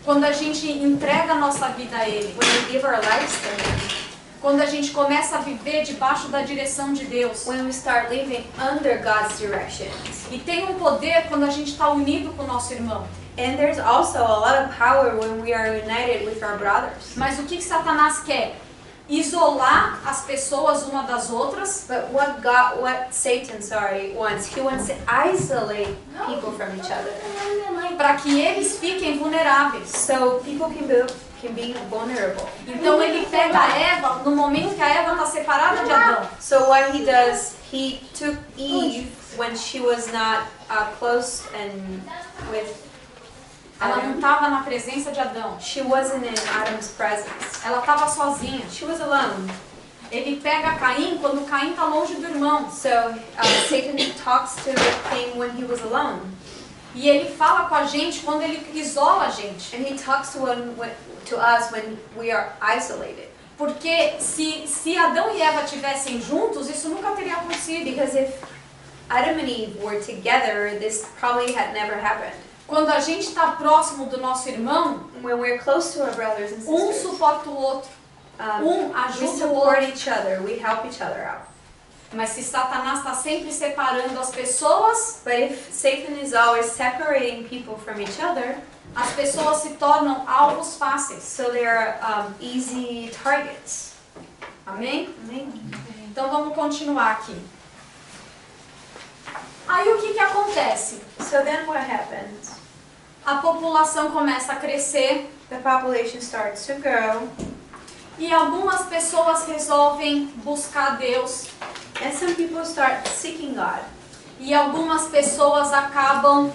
Quando a gente entrega a nossa vida a Ele, When we give our lives to Him, quando a gente começa a viver debaixo da direção de Deus. when we start living under God's directions. E tem um poder quando a gente está unido com o nosso irmão. And there's also a lot of power when we are united with our brothers. Mas o que Satanás quer? Isolar as pessoas uma das outras. But what Satan wants, he wants to isolate people from each other, Para que eles fiquem vulneráveis. so people can be vulnerable. Então ele pega a Eva no momento que a Eva está separada de Adão. So what he does, he took Eve when she was not close and with Ela não Adam. estava na presença de Adão. She wasn't in Adam's presence. Ela estava sozinha. She was alone. Ele pega Caim quando Caim está longe do irmão. So Satan talks to Cain when he was alone, E ele fala com a gente quando ele isola a gente. and he talks to us when we are isolated. Porque se Adão e Eva estivessem juntos, isso nunca teria acontecido. Because if Adam and Eve were together, this probably had never happened. Quando a gente está próximo do nosso irmão, When we're close to our brothers and um sisters, suporta o outro. we ajuda o support outro. each other, we help each other out. Mas se Satanás está sempre separando as pessoas, But if Satan is always separating people from each other, as pessoas se tornam alvos fáceis. so they're easy targets. Amém? Então vamos continuar aqui. Aí o que acontece? So then what happens? A população começa a crescer The population starts to grow, e algumas pessoas resolvem buscar Deus and some people start seeking God. e algumas pessoas acabam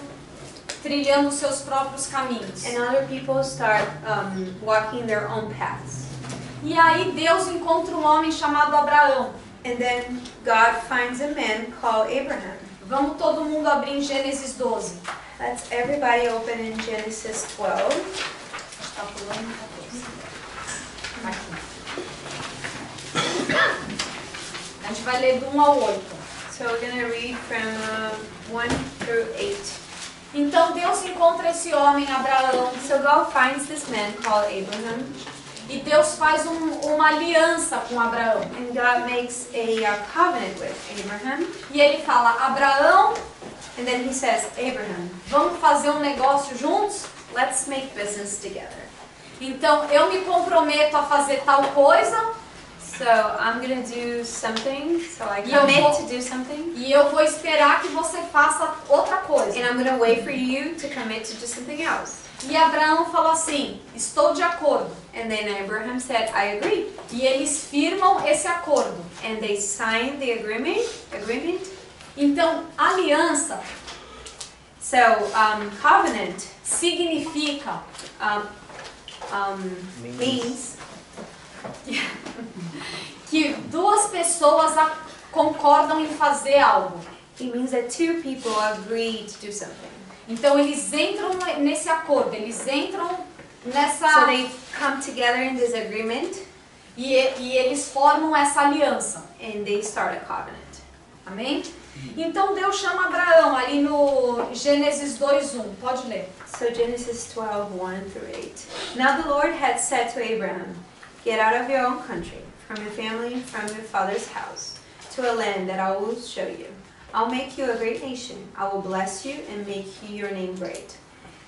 trilhando seus próprios caminhos. And other people start walking their own paths. E aí Deus encontra um homem chamado Abraão. And then God finds a man called Abraham. Vamos todo mundo abrir em Gênesis 12. Let's everybody open in Genesis 12. Está pulando 14. Aqui. A gente vai ler do 1 ao 8. So we're going to read from 1 through 8. Então Deus encontra esse homem, Abraão, So God finds this man called Abraham, e Deus faz uma aliança com Abraão. and God makes a covenant with Abraham. E ele fala, Abraão, And then he says, Abraham, vamos fazer um negócio juntos? let's make business together. Então eu me comprometo a fazer tal coisa So I'm going to do something, so I E eu commit vou- to do something. e eu vou esperar que você faça outra coisa. And I'm going to wait for you to commit to do something else. E Abraão falou assim, estou de acordo. And then Abraham said, I agree. E eles firmam esse acordo. And they signed the agreement. Então, aliança So covenant significa means que duas pessoas concordam em fazer algo. it means that two people agree to do something. Então, eles entram nesse acordo, eles entram nessa... So they come together in this agreement e eles formam essa aliança. and they start a covenant. Amém? Então, Deus chama Abraão ali no Gênesis 2:1. Pode ler. So Genesis 12, 1 through 8. Now the Lord had said to Abraham, get out of your own country, from your family, from your father's house, to a land that I will show you. I'll make you a great nation. I will bless you and make your name great,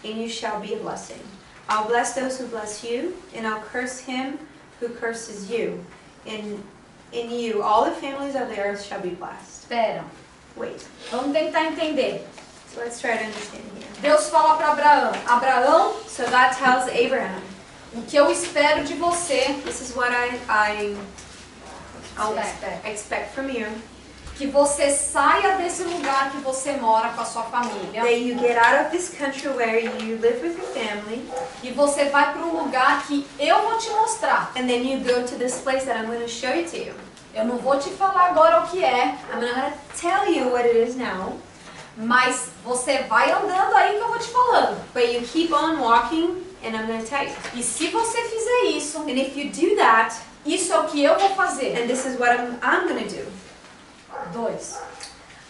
and you shall be a blessing. I'll bless those who bless you, and I'll curse him who curses you. In you all the families of the earth shall be blessed. Espera, Wait, vamos tentar entender. so let's try to understand here. Deus fala para Abraão, Abraão, So God tells Abraham, o que eu espero de você, this is what I'll expect from you, que você saia desse lugar que você mora com a sua família that you get out of this country where you live with your family, e você vai para um lugar que eu vou te mostrar. and then you go to this place that I'm going to show you to you. Eu não vou te falar agora o que é, I'm not going to tell you what it is now, mas você vai andando aí que eu vou te falando. but you keep on walking, and I'm going to tell you. E se você fizer isso, And if you do that, isso é o que eu vou fazer. and this is what I'm going to do, 2.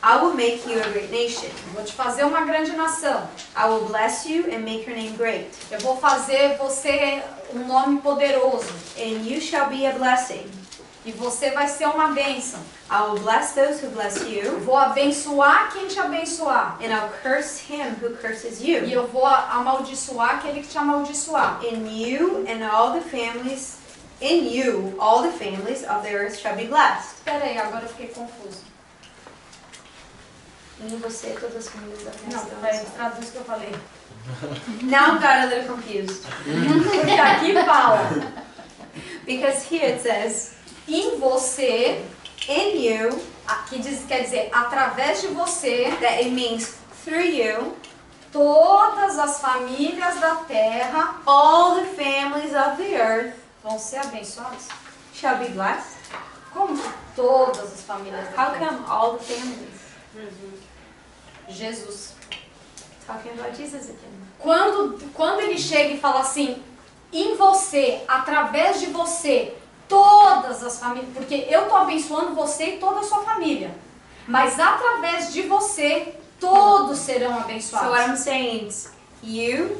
I will make you a great nation. Vou te fazer uma grande nação. I will bless you and make your name great, Eu vou fazer você um nome poderoso. and you shall be a blessing. E você vai ser uma bênção. I will bless those who bless Eu you, vou abençoar quem te abençoar. and I'll curse him who curses E you. eu vou amaldiçoar aquele que te amaldiçoar. In you and all the families, in you all the families of the earth shall be blessed. Espera aí, agora eu fiquei confuso. Em você todas as famílias da Não, terra. vai, traduz o que eu falei. Now I got a little confused Porque aqui fala, because here it says, em você, in you, que quer dizer, através de você, that it means through you, todas as famílias da terra all the families of the earth vão ser abençoadas. shall be blessed. Como que todas as famílias da How terra? come all the families? Jesus. Talking about Jesus again. Quando ele chega e fala assim, em você, através de você, todas as famílias, porque eu estou abençoando você e toda a sua família, mas através de você, todos serão So what abençoados. I'm saying is, you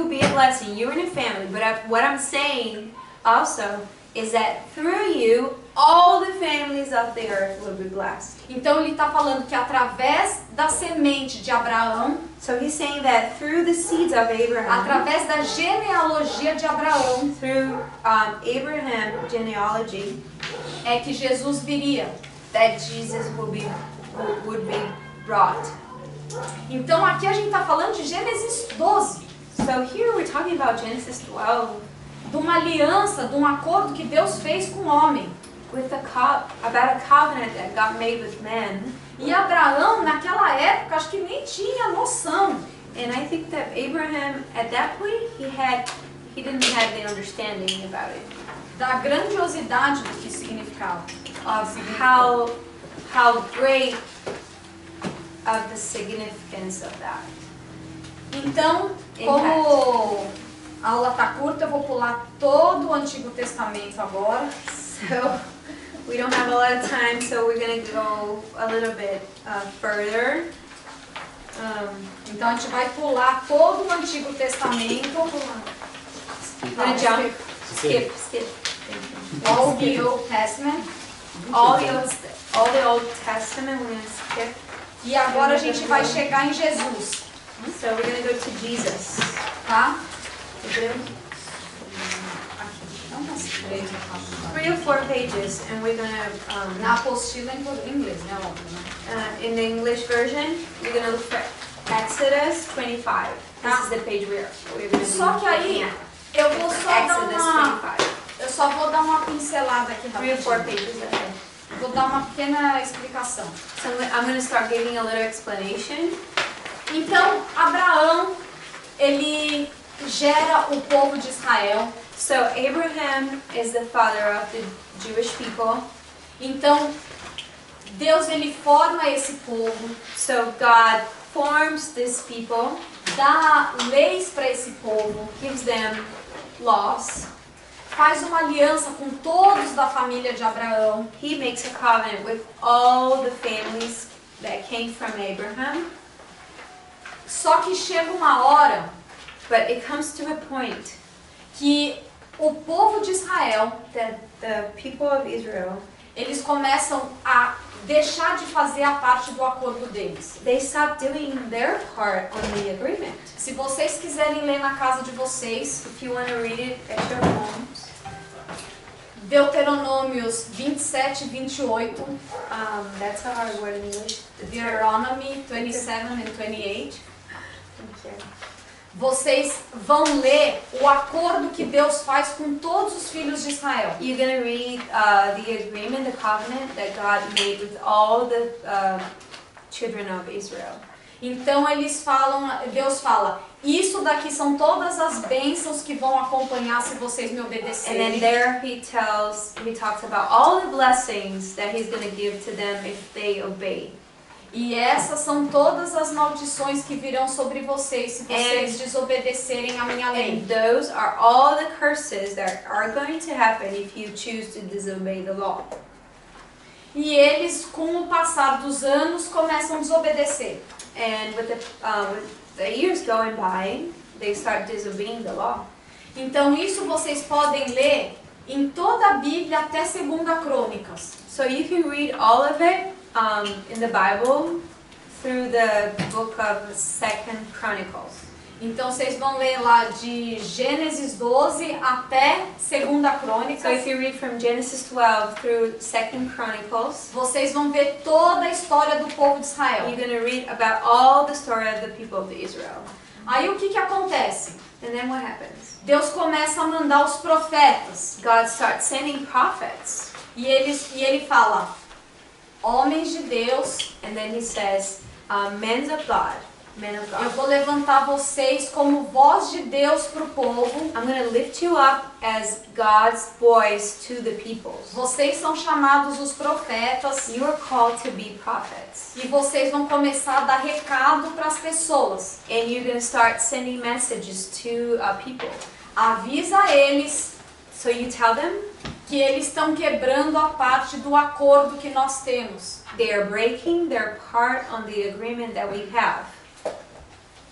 be a blessing, you and your family. But what I'm saying also is that through you, all the families of the earth will be blessed. Então ele está falando que através da semente de Abraão, So he's saying that through the seeds of Abraham, através da genealogia de Abraão, through Abraham genealogy, é que Jesus viria. that Jesus would be brought. Então aqui a gente está falando de Gênesis 12, So here we're talking about Genesis 12, de uma aliança, de um acordo que Deus fez com o homem. with about a covenant that God made with man. E Abraão, naquela época, acho que nem tinha noção And I think that Abraham, at that point, he didn't have the understanding about it, da grandiosidade do que significava. of how great of the significance of that. Então, como a aula está curta, eu vou pular todo o Antigo Testamento agora. So we don't have a lot of time, so we're gonna go a little bit further. Então a gente vai pular todo o Antigo Testamento, I'm gonna jump, skip. all the Old Testament. All the Old Testament, we're gonna skip. E agora a gente vai chegar em Jesus, So we're gonna go to Jesus. tá? Não tá 3 or 4 pages, and we're gonna, Na apostila em inglês, né? Óbvio, né? in the English version, we're gonna look for Exodus 25. This is the page we're gonna Só que aí eu vou só dar Exodus uma, 25. eu só vou dar uma pincelada aqui 3 or 4 rapidinho. pages ahead. Vou dar uma pequena explicação. So I'm gonna start giving a little explanation. Então, Abraão, ele gera o povo de Israel. So Abraham is the father of the Jewish people. Então, Deus ele forma esse povo, So God forms these people, dá leis para esse povo, gives them laws. faz uma aliança com todos da família de Abraão. He makes a covenant with all the families that came from Abraham. Só que chega uma hora But it comes to a point que o povo de Israel, that the people of Israel, eles começam a deixar de fazer a parte do acordo deles. they stopped doing their part on the agreement. Se vocês quiserem ler na casa de vocês, If you want to read it at your homes, Deuteronômios 27 e 28, that's a hard word in English. Deuteronomy 27 and 28, Okay. vocês vão ler o acordo que Deus faz com todos os filhos de Israel. You're going to read the agreement, the covenant that God made with all the children of Israel. Então eles falam, Deus fala, isso daqui são todas as bênçãos que vão acompanhar se vocês me And then obedecerem. there he talks about all the blessings that he's going to give to them if they obey. E essas são todas as maldições que virão sobre vocês se vocês desobedecerem a minha lei. And those are all the curses that are going to happen if you choose to disobey the law. E eles, com o passar dos anos, começam a desobedecer. And with the years going by, they start disobeying the law. Então isso vocês podem ler em toda a Bíblia até 2 Crônicas. So you can read all of it in the Bible through the book of 2 Chronicles. Então vocês vão ler lá de Gênesis 12 até 2 So Crônicas. if you read from Genesis 12 through 2 Chronicles, Vocês vão ver toda a história do povo de Israel. you're going to read about all the story of the people of Israel. Aí o que acontece? And then what happens? Deus começa a mandar os profetas. God starts sending prophets. E ele fala, homens de Deus, And then he says, men of God. eu vou levantar vocês como voz de Deus para o povo. I'm going to lift you up as God's voice to the peoples. Vocês são chamados os profetas. You are called to be prophets. E vocês vão começar a dar recado para as pessoas. And you're going to start sending messages to people. Avisa eles So you tell them que eles estão quebrando a parte do acordo que nós temos. they are breaking their part on the agreement that we have.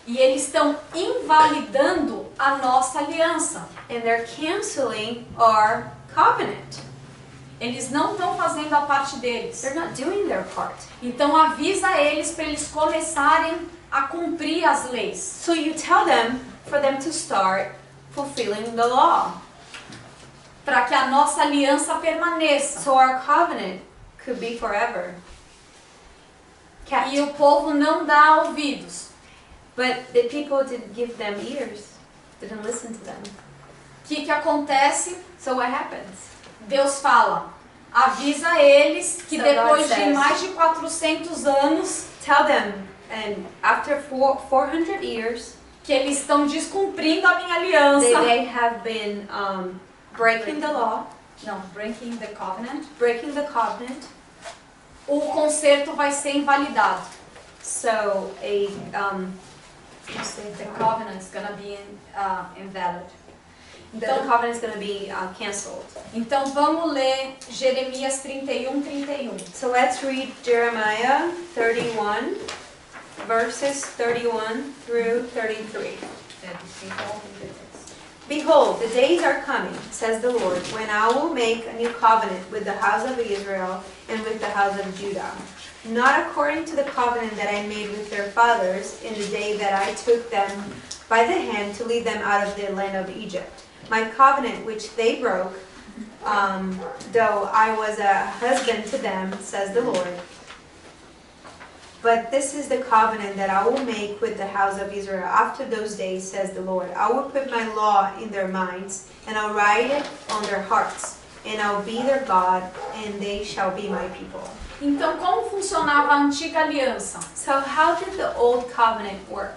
E eles estão invalidando a nossa aliança. And they're canceling our covenant. Eles não estão fazendo a parte deles. They're not doing their part. Então avisa eles para eles começarem a cumprir as leis. So you tell them for them to start fulfilling the law. Para que a nossa aliança permaneça. So our covenant could be forever. Kept. E o povo não dá ouvidos. But the people didn't give them ears, didn't listen to them. O que acontece? So what happens? Deus fala, avisa eles que So depois God de says, mais de 400 anos Tell them, and after 400 years, que eles estão descumprindo a minha aliança. they have been breaking the law, Não, breaking the covenant. breaking the covenant. O conserto vai ser invalidado. So The covenant is gonna be invalid. the covenant is going to be canceled. Então vamos ler Jeremias 31:31. So let's read Jeremiah 31, verses 31 through 33. Behold, the days are coming, says the Lord, when I will make a new covenant with the house of Israel and with the house of Judah. Not according to the covenant that I made with their fathers in the day that I took them by the hand to lead them out of the land of Egypt. My covenant which they broke, though I was a husband to them, says the Lord. But this is the covenant that I will make with the house of Israel after those days, says the Lord. I will put my law in their minds, and I'll write it on their hearts, and I'll be their God, and they shall be my people. Então como funcionava a antiga aliança? So how did the old covenant work?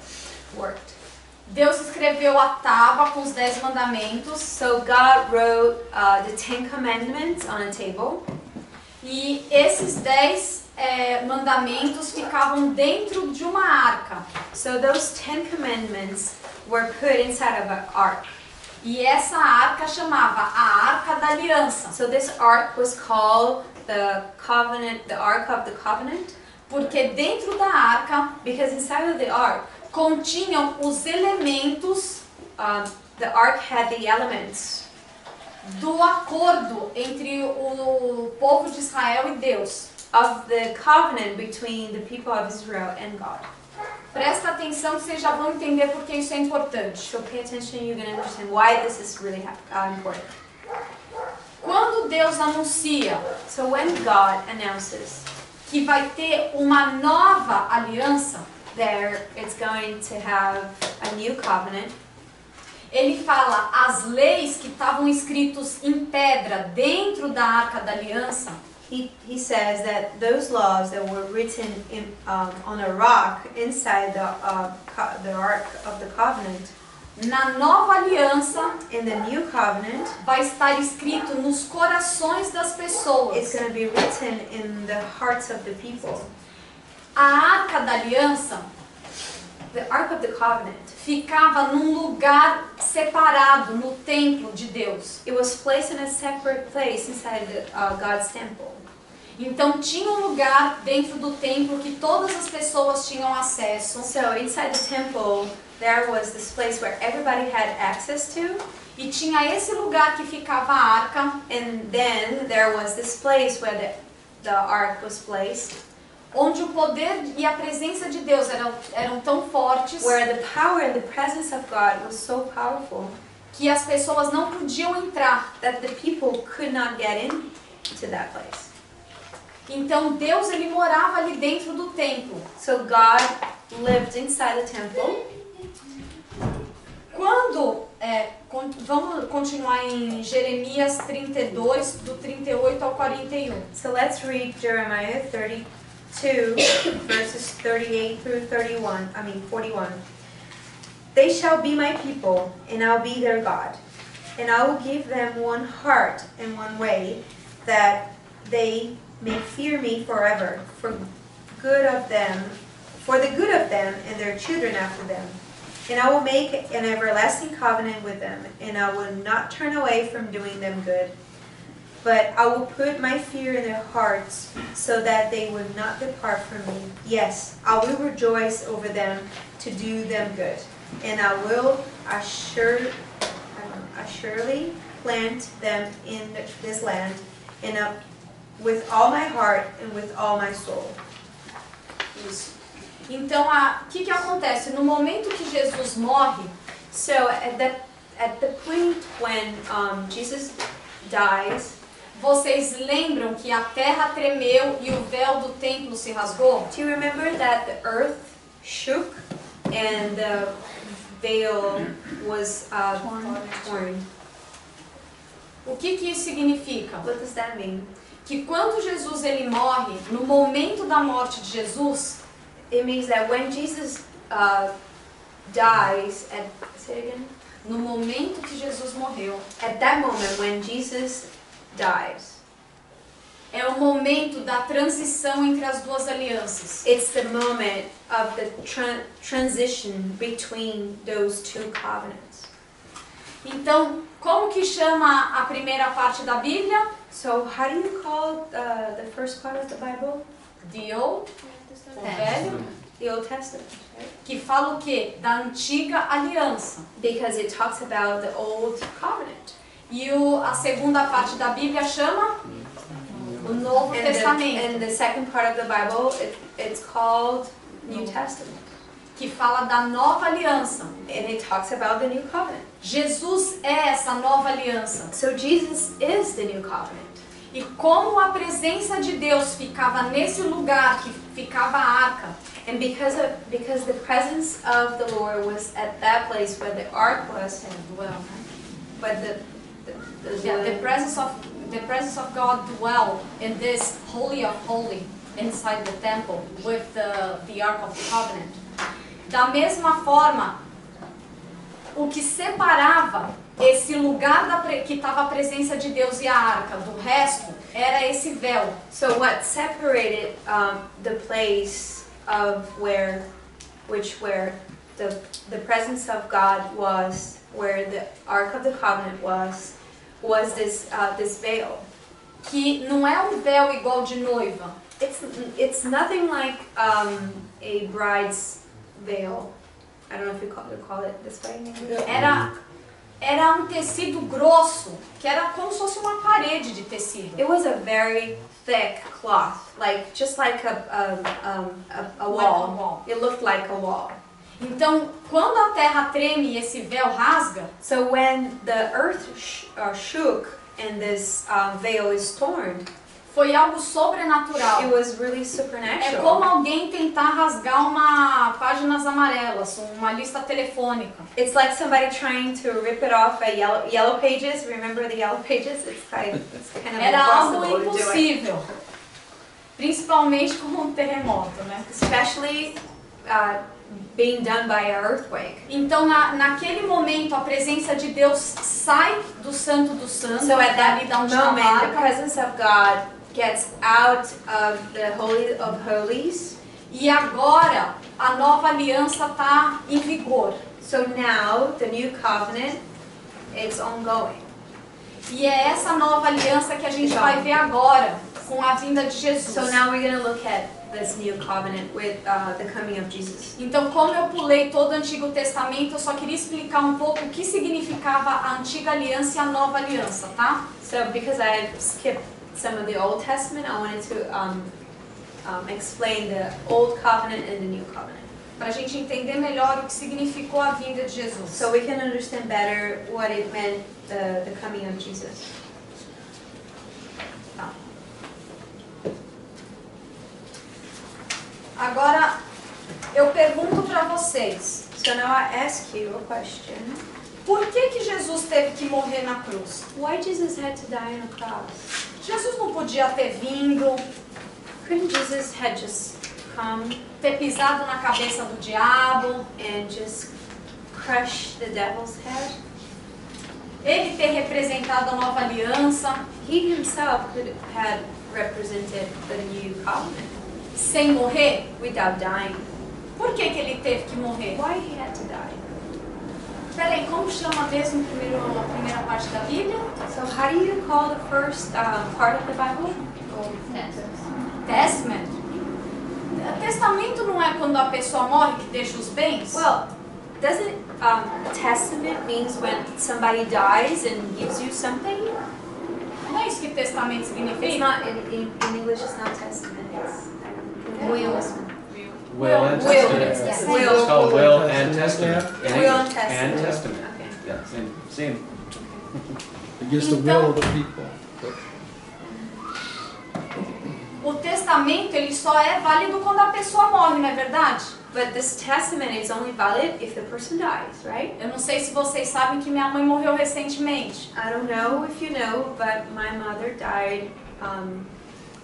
Deus escreveu a tábua com os 10 mandamentos So God wrote the 10 commandments on a table, e esses 10 mandamentos ficavam dentro de uma arca. so those 10 commandments were put inside of an ark. E essa arca chamava a Arca da Aliança, So this ark was called the covenant, the Ark of the Covenant, porque dentro da arca because inside of the ark continham os elementos the ark had the elements do acordo entre o povo de Israel e Deus. of the covenant between the people of Israel and God. Presta atenção que vocês já vão entender por que isso é importante. So pay attention, you're going to understand why this is really important. Quando Deus anuncia So when God announces que vai ter uma nova aliança, there it's going to have a new covenant, ele fala as leis que estavam escritos em pedra dentro da Arca da Aliança, he says that those laws that were written on a rock inside the Ark of the Covenant, na nova aliança in the new covenant, vai estar escrito nos corações das it's pessoas. going to be written in the hearts of the people. A Arca da Aliança The Ark of the Covenant, ficava num lugar separado no templo de Deus. it was placed in a separate place inside God's temple. Então tinha um lugar dentro do templo que todas as pessoas tinham acesso. So inside the temple, there was this place where everybody had access to, E tinha esse lugar que ficava a arca, and then there was this place where the ark was placed, onde o poder e a presença de Deus eram tão fortes where the power and the presence of God was so powerful que as pessoas não podiam entrar. that the people could not get into that place. Então Deus ele morava ali dentro do templo. So God lived inside the temple. Quando, vamos continuar em Jeremias 32, do 38 ao 41. So let's read Jeremiah 32, verses 38 through 41. They shall be my people, and I'll be their God. And I will give them one heart and one way, that they may fear me forever, for the good of them and their children after them. And I will make an everlasting covenant with them, and I will not turn away from doing them good. But I will put my fear in their hearts, so that they will not depart from me. Yes, I will rejoice over them to do them good. And I will surely plant them in this land, and with all my heart and with all my soul. Isso. Então, o que acontece? No momento que Jesus morre, So at the point when Jesus dies, vocês lembram que a terra tremeu e o véu do templo se rasgou? do you remember that the earth shook and the veil was torn? O que isso significa? What does that mean? Que quando Jesus ele morre, no momento da morte de Jesus, It means that when Jesus dies, say it again? no momento que Jesus morreu, At that moment when Jesus dies, é o momento da transição entre as duas alianças. it's the moment of the transition between those two covenants. Então, como que chama a primeira parte da Bíblia? So how do you call the first part of the Bible? The Old, o Velho, The Old Testament, right? que fala o quê? Da antiga aliança. Because it talks about the Old Covenant. E a segunda parte da Bíblia chama o Novo And Testamento, the second part of the Bible, it's called New Testament. que fala da nova aliança. And it talks about the New Covenant. Jesus é essa nova aliança. So Jesus is the New Covenant. E como a presença de Deus ficava nesse lugar que ficava a arca, And because the presence of the Lord was at that place where the ark was, but the presence of God dwell in this holy of holy inside the temple with the Ark of the Covenant. Da mesma forma, o que separava esse lugar que estava a presença de Deus e a arca do resto era esse véu. So what separated the place of where the presence of God was, where the Ark of the Covenant was this veil. Que não é um véu igual de noiva. It's nothing like a bride's veil. I don't know if you call it this way in English. Era um tecido grosso, que era como se fosse uma parede de tecido. It was a very thick cloth, just like a wall. It looked like a wall. Então, quando a terra treme e esse véu rasga, So when the earth shook and this veil is torn, foi algo sobrenatural. it was really É supernatural. como alguém tentar rasgar uma páginas amarelas, uma lista telefônica. It's like somebody trying to rip it off a yellow pages. Remember the yellow pages? It's kind of Era algo impossible to do it. impossível. Principalmente com um terremoto, né? Especially being done by an earthquake. Então, naquele momento, a presença de Deus sai do Santo dos Santos, So at dali that da onde está a moment, the marca, presence of God gets out of the Holy of Holies. e agora a nova aliança está em vigor. So now the new covenant is ongoing. E é essa nova aliança que a gente vai ver agora, com a vinda de Jesus. So now we're going to look at this new covenant with the coming of Jesus. Então, como eu pulei todo o Antigo Testamento, eu só queria explicar um pouco o que significava a Antiga Aliança e a Nova Aliança, tá? So because I skipped some of the Old Testament, I wanted to explain the Old Covenant and the New Covenant. Para a gente entender melhor o que significou a vinda de Jesus. So we can understand better what it meant, the coming of Jesus. Tá. Agora, eu pergunto para vocês, So now I ask you a question. por que Jesus teve que morrer na cruz? Why Jesus had to die on a cross? Jesus não podia ter vindo, Couldn't Jesus had just come ter pisado na cabeça do diabo, and just crush the devil's head? ele ter representado a nova aliança, He himself could have represented the new covenant sem morrer? without dying. Por que ele teve que morrer? Why he had to die? Peraí, como chama mesmo a primeira parte da Bíblia? So how do you call the first part of the Bible? Testament. Testamento não é quando a pessoa morre que deixa os bens? Well, doesn't testament means when somebody dies and gives you something? Não é isso que testamento It's significa? not in English. It's not testament. It's will. Will and Will. testament. Yes. Will. It's called will and testament. in Will and English. testament. And testament. Okay. Yeah, same. Against the will of the people. O testamento ele só é válido quando a pessoa morre, não é verdade? But this testament is only valid if the person dies, right? Eu não sei se vocês sabem que minha mãe morreu recentemente. I don't know if you know, but my mother died a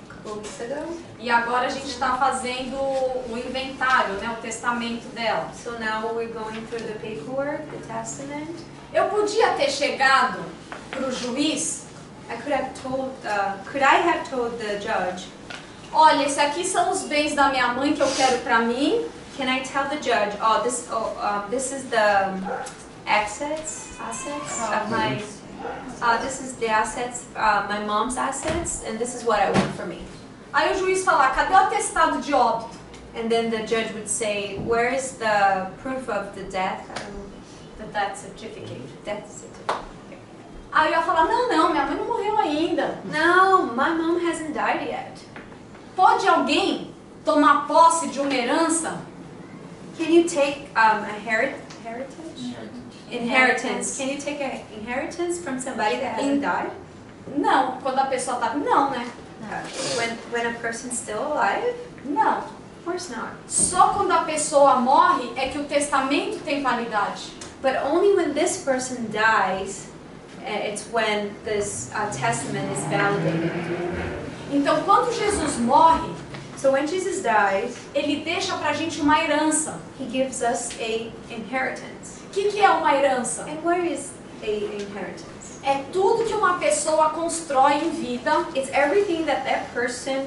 couple weeks ago. E agora a gente está fazendo o inventário, né, o testamento dela. So now we're going through the paperwork, the testament. Eu podia ter chegado para o juiz, Could I have told the judge, olha, esse aqui são os bens da minha mãe que eu quero para mim. can I tell the judge, this is the assets of my, this is the assets, my mom's assets, and this is what I want for me. Aí o juiz falar, cadê o atestado de óbito? And then the judge would say, where is the proof of the death? The death certificate. Death certificate. Aí eu ia falar, não, minha mãe não morreu ainda. No, my mom hasn't died yet. Pode alguém tomar posse de uma herança? Can you take inheritance? Can you take an inheritance from somebody that hasn't died? Não, quando a pessoa tá... Não, né? When a person's still alive? Não. Of course not. Só quando a pessoa morre é que o testamento tem validade. But only when this person dies, it's when this testament is validated. Então, quando Jesus morre, So when Jesus dies, ele deixa pra gente uma herança. he gives us a inheritance. O que é uma herança? And what is a inheritance? É tudo que uma pessoa constrói em vida, It's everything that person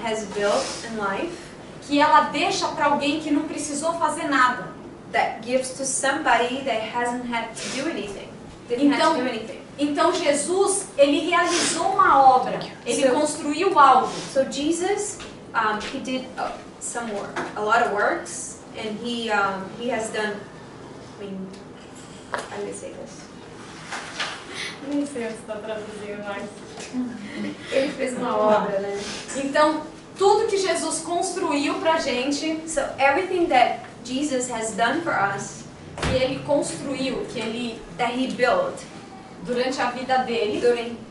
has built in life que ela deixa pra alguém que não precisou fazer nada. that gives to somebody that hasn't had to do anything. Didn't have to do anything. Então Jesus, ele realizou uma obra, ele So- construiu algo. So Jesus, he did some work, a lot of works. and he has done. I mean, how do I say this? Nem sei onde está traduzindo mais. Ele fez uma obra, né? Então, tudo que Jesus construiu pra gente, So everything that Jesus has done for us, que ele construiu, that he built durante a vida dele,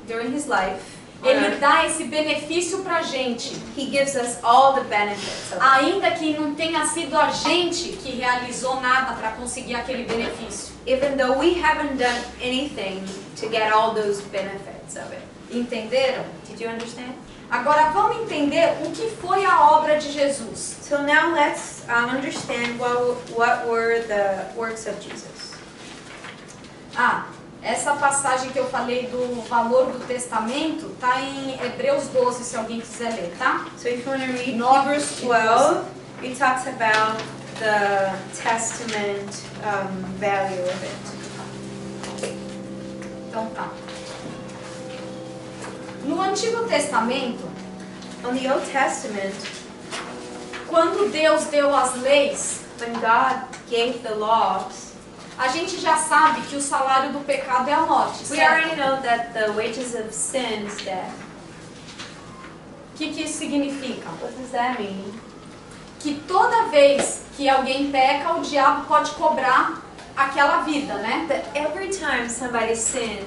during his life, ele dá esse benefício pra gente. he gives us all the benefits of it. Ainda que não tenha sido a gente que realizou nada para conseguir aquele benefício. Even though we haven't done anything to get all those benefits of it. Entenderam? Did you understand? Agora vamos entender o que foi a obra de Jesus. So now let's understand what were the works of Jesus. Essa passagem que eu falei do valor do testamento tá em Hebreus 12, se alguém quiser ler, tá? So if you want to read No. Hebrews 12, it talks about the testament value of it. Então tá. No Antigo Testamento, On the Old Testament, quando Deus deu as leis, when God gave the laws, a gente já sabe que o salário do pecado é a morte, we certo? already know that the wages of sin is death. O que isso significa? What does that mean? Que toda vez que alguém peca, o diabo pode cobrar aquela vida, né? That every time somebody sins,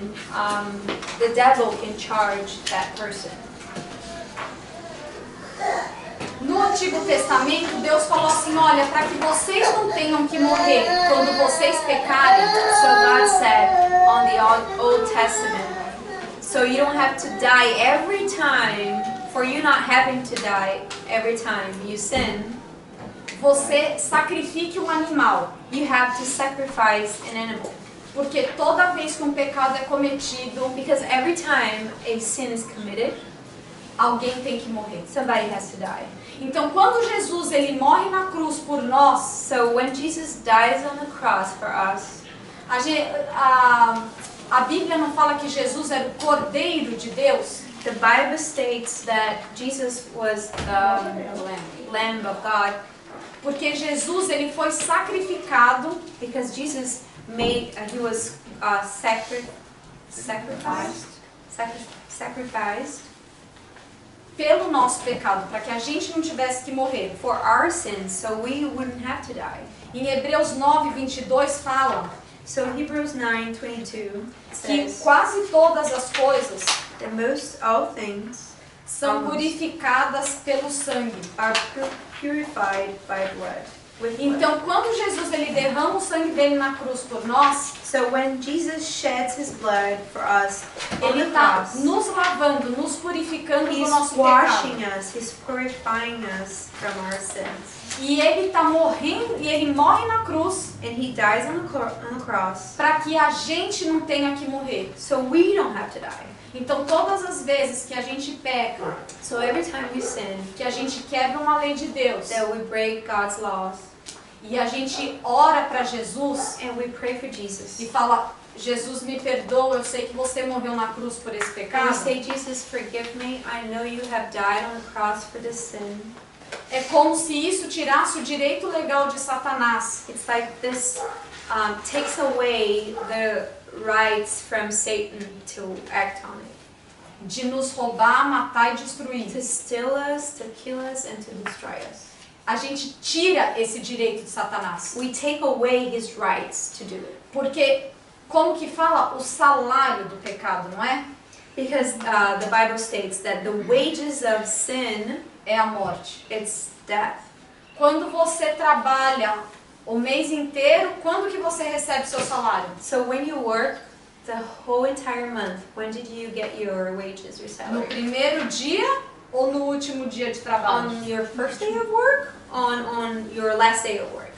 the devil can charge that person. No Antigo Testamento, Deus falou assim, olha, para que vocês não tenham que morrer quando vocês pecarem, So God said on the Old Testament, so you don't have to die every time, for you not having to die every time you sin, você sacrifique um animal. you have to sacrifice an animal. Porque toda vez que um pecado é cometido, Because every time a sin is committed, alguém tem que morrer. somebody has to die. Então, quando Jesus ele morre na cruz por nós, So when Jesus dies on the cross for us, a Bíblia não fala que Jesus era o Cordeiro de Deus? the Bible states that Jesus was the Lamb of God, Porque Jesus ele foi sacrificado because Jesus he was sacrificed pelo nosso pecado, para que a gente não tivesse que morrer. for our sins, so we wouldn't have to die. Em Hebreus 9, 22 fala So Hebrews 9:22 que says quase todas as coisas that most all things são purificadas pelo sangue. are purified by blood. With blood. Então, quando Jesus ele derrama o sangue dele na cruz por nós, So when Jesus sheds his blood for us on ele the está cross, nos lavando, nos purificando do he's nosso washing pecado. us, he's purifying us from our sins. E ele está morrendo, e ele morre na cruz And he dies on the cross, para que a gente não tenha que morrer. so we don't have to die. Então, todas as vezes que a gente peca, So every time we sin, que a gente quebra uma lei de Deus, that we break God's laws, e a gente ora para Jesus and we pray for Jesus. e fala, Jesus me perdoa, eu sei que você morreu na cruz por esse And we pecado. say, Jesus, forgive me. I know you have died on the cross for this sin. É como se isso tirasse o direito legal de Satanás. It's like this takes away the rights from Satan to act on it. De nos roubar, matar e destruir. To steal us, to kill us, and to destroy us. A gente tira esse direito de Satanás. We take away his rights to do it. Porque, como que fala? O salário do pecado, não é? Because the Bible states that the wages of sin, É a morte. it's death. Quando você trabalha o mês inteiro, quando que você recebe seu salário? So when you work the whole entire month, when did you get your wages, your No salary? primeiro dia ou no último dia de trabalho? On your first day of work? On your last day of work?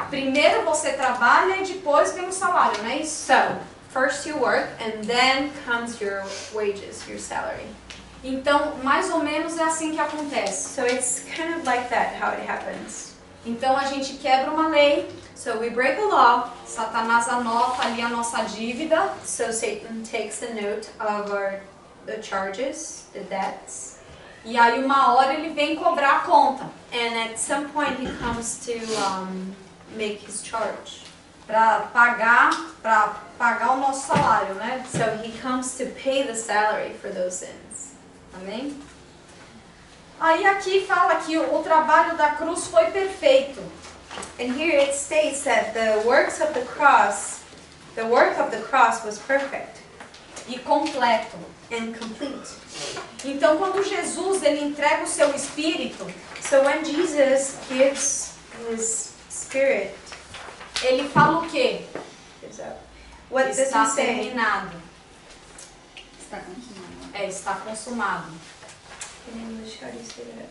Primeiro você trabalha e depois vem o salário, não é isso? So, first you work and then comes your wages, your salary. Então, mais ou menos é assim que acontece. So it's kind of like that how it happens. Então a gente quebra uma lei, So we break a law, Satanás anota ali a nossa dívida, so Satan takes a note of the charges, the debts, E aí uma hora ele vem cobrar a conta. And at some point he comes to make his charge. Para pagar o nosso salário, né? So he comes to pay the salary for those sins. Amém? Aí aqui fala que o trabalho da cruz foi perfeito. And here it states that the work of the cross was perfect E completo. and complete. Então quando Jesus ele entrega o seu espírito, So when Jesus gives his spirit, ele fala o quê? what does Está he say? terminado. Está consumado. Está consumado. In English, how do you say that?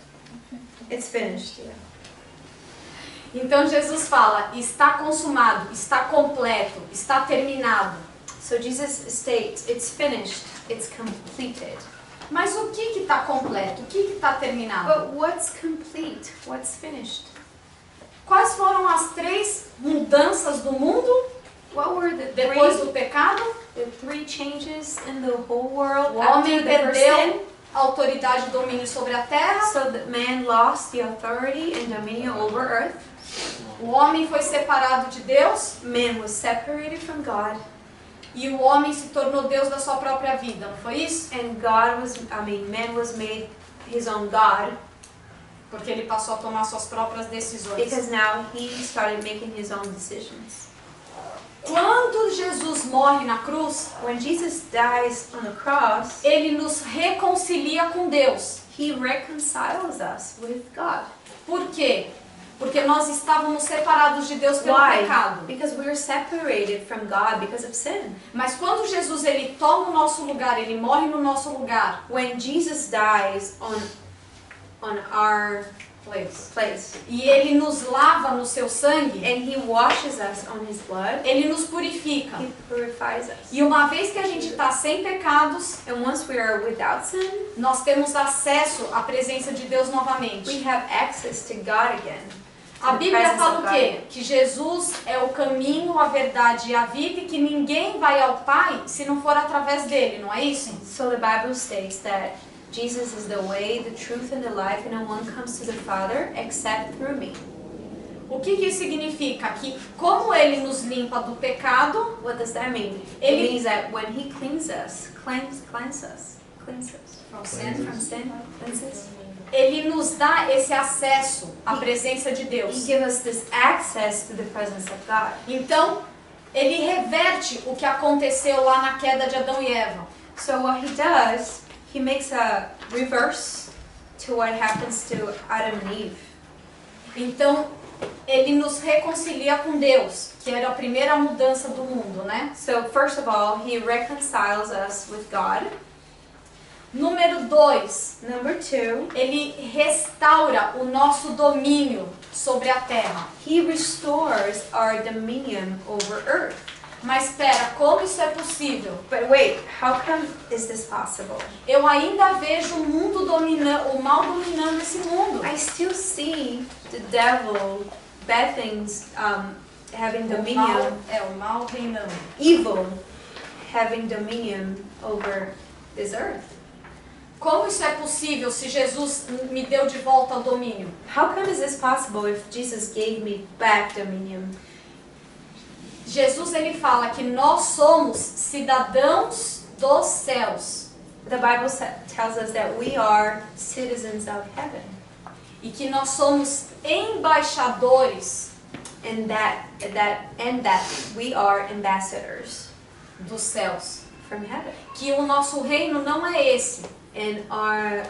It's finished. Yeah. Então Jesus fala, está consumado, está completo, está terminado. So Jesus states, it's finished, it's completed. Mas o que está completo? O que está terminado? But what's complete? What's finished? Quais foram as 3 mudanças do mundo What were the depois do pecado? three changes in the whole world O after homem the first sin? perdeu a autoridade e domínio sobre a terra. So that man lost the authority and dominion over earth. O homem foi separado de Deus Man was separated from God, e o homem se tornou Deus da sua própria vida, não foi isso? and man was made his own God Porque ele passou a tomar suas próprias decisões. because now he started making his own decisions. Quando Jesus morre na cruz, When Jesus dies on the cross, ele nos reconcilia com Deus. he reconciles us with God. Por quê? Porque nós estávamos separados de Deus pelo Why? pecado. Because we were separated from God because of sin. Mas quando Jesus ele toma o nosso lugar, ele morre no nosso lugar, When Jesus dies on our place, e ele nos lava no seu sangue, and he washes us on his blood, ele nos purifica. he purifies us. E uma vez que a gente está sem pecados, And once we are without sin, nós temos acesso à presença de Deus we novamente. have access to God again. A The Bíblia presence fala of o God. quê? Que Jesus é o caminho, a verdade e a vida e que ninguém vai ao Pai se não for através dele, não é isso? So the Bible states that Jesus is the way, the truth, and the life, and no one comes to the Father except through me. O que isso significa? Que como ele nos limpa do pecado, What does that mean? Ele- It means that when he cleans us from sin, cleanses, ele nos dá esse acesso à presença de he Deus. gives us this access to the presence of God. Então, ele reverte o que aconteceu lá na queda de Adão e Eva. So what he does, he makes a reverse to what happens to Adam and Eve. Então, ele nos reconcilia com Deus, que era a primeira mudança do mundo, né? So first of all, he reconciles us with God. Número 2, Number 2, ele restaura o nosso domínio sobre a terra. he restores our dominion over earth. Mas espera, como isso é possível? But wait, how come is this possible? Eu ainda vejo o mundo dominando, o mal dominando esse mundo. I still see the devil, bad things, having dominion, O mal reinando. evil having dominion over this earth. Como isso é possível se Jesus me deu de volta o domínio? How come is this possible if Jesus gave me back dominion? Jesus ele fala que nós somos cidadãos dos céus The Bible tells us that we are citizens of heaven, e que nós somos embaixadores and that we are ambassadors dos céus. from heaven. Que o nosso reino não é esse. And our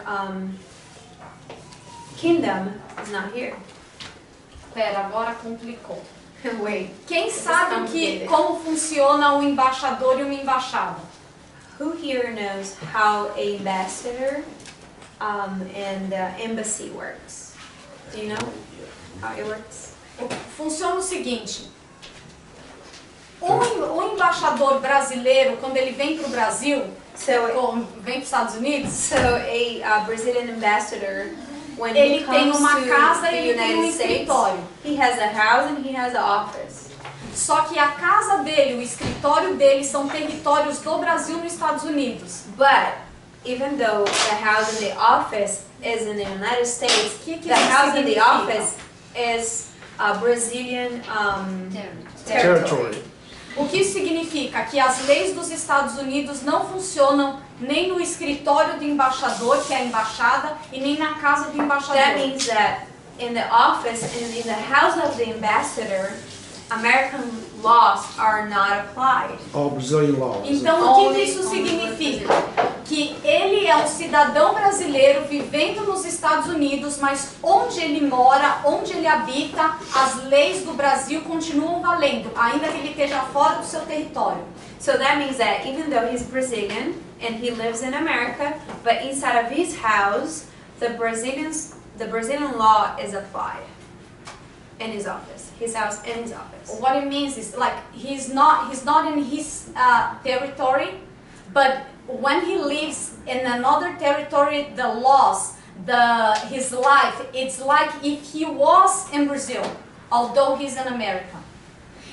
kingdom is not here. Pera, agora complicou. Wait, Quem sabe como funciona um embaixador e uma embaixada? who here knows how a ambassador and embassy works? Do you know how it works? Funciona o seguinte. O embaixador brasileiro, quando ele vem para o Brasil, vem para os Estados Unidos, So a Brazilian ambassador, when ele he tem comes uma to casa the e ele tem um United States, escritório. he has a house and he has an office. Só que a casa dele, o escritório dele são territórios do Brasil nos Estados Unidos. But even though the house in the office is in the United States, Que the house in the significa? office is a Brazilian Territory. O que isso significa? Que as leis dos Estados Unidos não funcionam nem no escritório do embaixador, que é a embaixada, e nem na casa do embaixador. That means that in the office and in the house of the ambassador, American laws are not applied. All Brazilian laws. Então, o que isso significa? Que ele é um cidadão brasileiro vivendo nos Estados Unidos, mas onde ele mora, onde ele habita, as leis do Brasil continuam valendo, ainda que ele esteja fora do seu território. So that means that even though he's Brazilian and he lives in America, but inside of his house, the Brazilian law is applied in his office, his house and his office. What it means is like he's not in his territory, but when he lives in another territory, the laws, his life, it's like if he was in Brazil, although he's in America.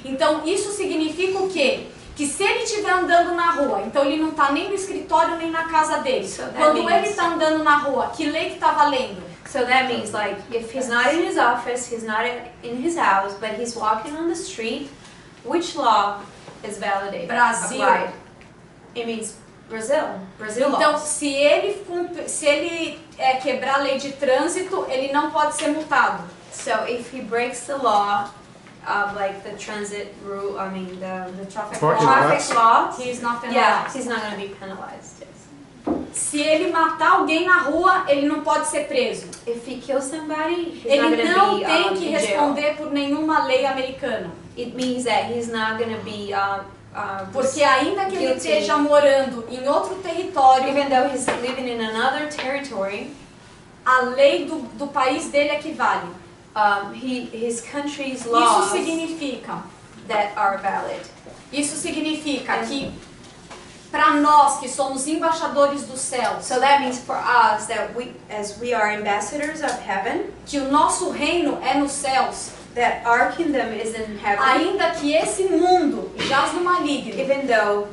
Então isso significa o quê? Que se ele estiver andando na rua, então ele não está nem no escritório nem na casa dele. Quando ele está andando na rua, que lei que está valendo? So that means like if he's not in his office, he's not in his house, but he's walking on the street, which law is validated? Brasil. Applied? It means Brazil Então, laws. se ele quebrar a lei de trânsito, ele não pode ser multado. So if he breaks the law of like the transit rule, I mean the Traffic Parking law, traffic laws, he is not yeah, penalized. he's not going to be penalized. Yes. Se ele matar alguém na rua, ele não pode ser preso. If he kills somebody, he's not Ele going não to be tem que in jail. responder por nenhuma lei americana. It means that he's not going to be Porque ainda que ele guilty. esteja morando em outro território, Even though he's living in another territory, a lei do país dele é que vale. his country's Isso laws significa, that are valid. isso significa que para nós que somos embaixadores dos céus, So that means for us that as we are ambassadors of heaven, que o nosso reino é nos céus, that our kingdom is in heaven. ainda que esse mundo jaz no maligno, Even though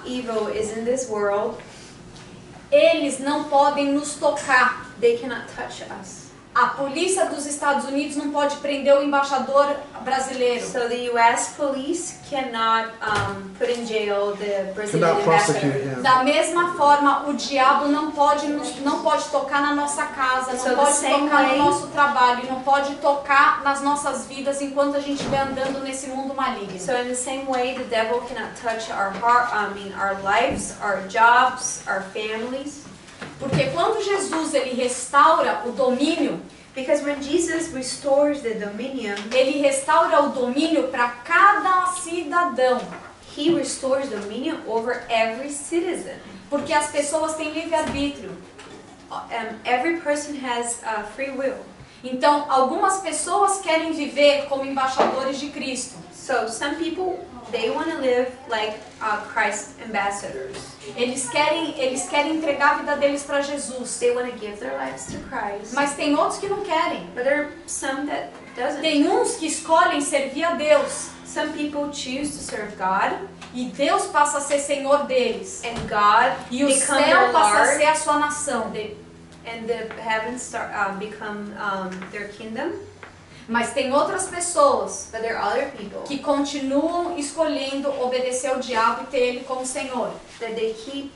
evil is in this world, eles não podem nos tocar. they cannot touch us. A polícia dos Estados Unidos não pode prender o embaixador brasileiro. So the U.S. police cannot put in jail the Brazilian Cannot prosecute ambassador. him. Da mesma forma, o diabo não pode tocar na nossa casa, So não the pode same tocar way- no nosso trabalho, não pode tocar nas nossas vidas enquanto a gente estiver andando nesse mundo maligno. So in the same way, the devil cannot touch our heart, our lives, our jobs, our families. Porque quando Jesus ele restaura o domínio, Because when Jesus restores the dominion, ele restaura o domínio para cada cidadão. he restores dominion over every citizen. Porque as pessoas têm livre-arbítrio. Every person has free will. Então, algumas pessoas querem viver como embaixadores de Cristo. So some people, they want to live like Christ ambassadors. Eles querem entregar a vida deles para Jesus. They want to give their lives to Christ. Mas tem outros que não querem. But there are some that doesn't. Tem uns que escolhem servir a Deus. Some people choose to serve God, E Deus passa a ser Senhor deles. and God E o become céu their passa a Lord, ser a sua nação. and the heavens become their kingdom. Mas tem outras pessoas But there are other people que continuam escolhendo obedecer ao diabo e ter ele como Senhor. that they keep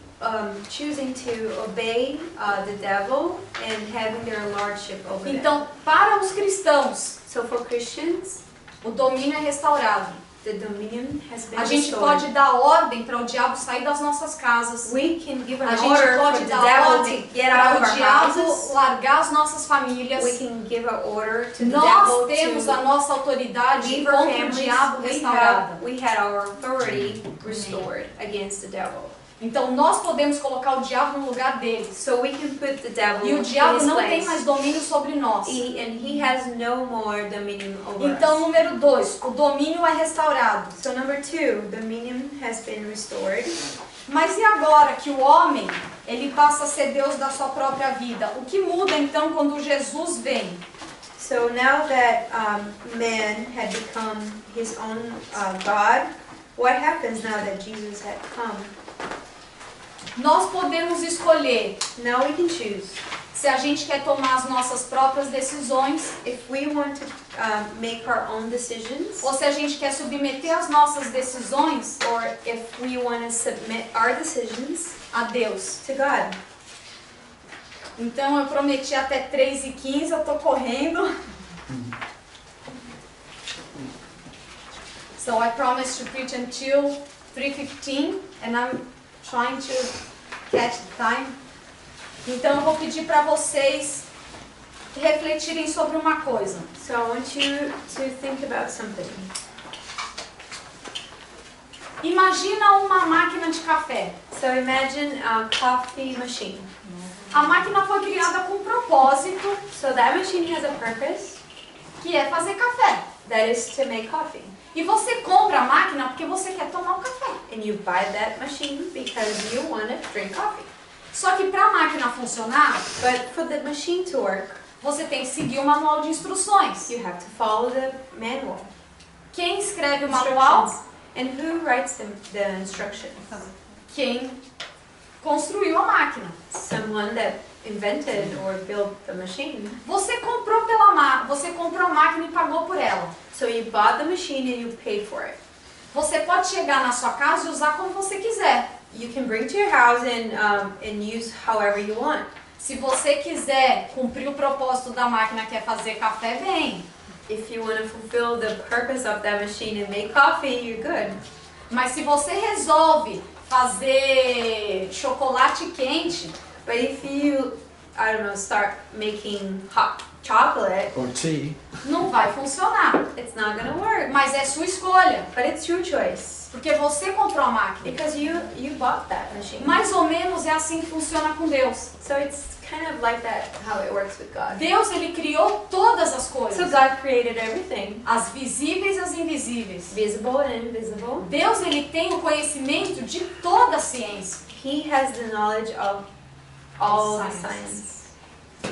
choosing to obey the devil and having their lordship over them. Então, para os cristãos, So for Christians, o domínio é restaurado. the dominion has been A gente restored. pode dar ordem para o diabo sair das nossas casas. We can give A an gente order for pode the dar devil ordem to get out para of o our diabo houses. largar as nossas famílias. We can give an order to the Nós devil temos a to nossa autoridade leave our contra o families. diabo restaurada. We had our authority restored against the devil. Então nós podemos colocar o diabo no lugar dele. So we can put the devil E o in diabo his não tem place. mais domínio sobre nós. And he has no more dominion over Então, us. número 2, o domínio é restaurado. So number 2, dominion has been restored. Mas e agora que o homem, ele passa a ser Deus da sua própria vida? O que muda então quando Jesus vem? So now that man had become his own God, what happens now that Jesus had come? Nós podemos escolher Now we can choose. se a gente quer tomar as nossas próprias decisões If we want to make our own decisions, ou se a gente quer submeter as nossas decisões or if we want to submit our decisions a Deus. to God. Então eu prometi até 3h15, eu tô correndo. So I promised to preach until 3:15 and I'm trying to catch the time. Então eu vou pedir para vocês refletirem sobre uma coisa. So I want you to think about something. Imagina uma máquina de café. So imagine a coffee machine. A máquina foi criada com um propósito, So that machine has a purpose, que é fazer café. that is to make coffee. E você compra a máquina porque você quer tomar o café. And you buy that machine because you want to drink coffee. Só que para a máquina funcionar, But for the machine to work, você tem que seguir o manual de instruções. you have to follow the manual. Quem escreve o manual? Instructions. And who writes the instructions? Quem construiu a máquina. Someone that invented or built the machine. Você comprou você comprou a máquina e pagou por ela. So you bought the machine and you paid for it. Você pode chegar na sua casa e usar como você quiser. You can bring to your house and use however you want. Se você quiser cumprir o propósito da máquina, que é fazer café, bem. If you want to fulfill the purpose of that machine and make coffee, you're good. Mas se você resolve fazer chocolate quente, But if you, I don't know, start making hot chocolate, Or tea. não vai funcionar. it's not gonna work. Mas é sua escolha, But it's your choice porque você comprou a máquina. because you bought that machine. Mais ou menos é assim que funciona com Deus. So it's kind of like that how it works with God. Deus, ele criou todas as So coisas, God created everything, as visíveis e as invisíveis. visible and invisible. Deus, ele tem o conhecimento de toda a ciência. He has the knowledge of all the Science. science.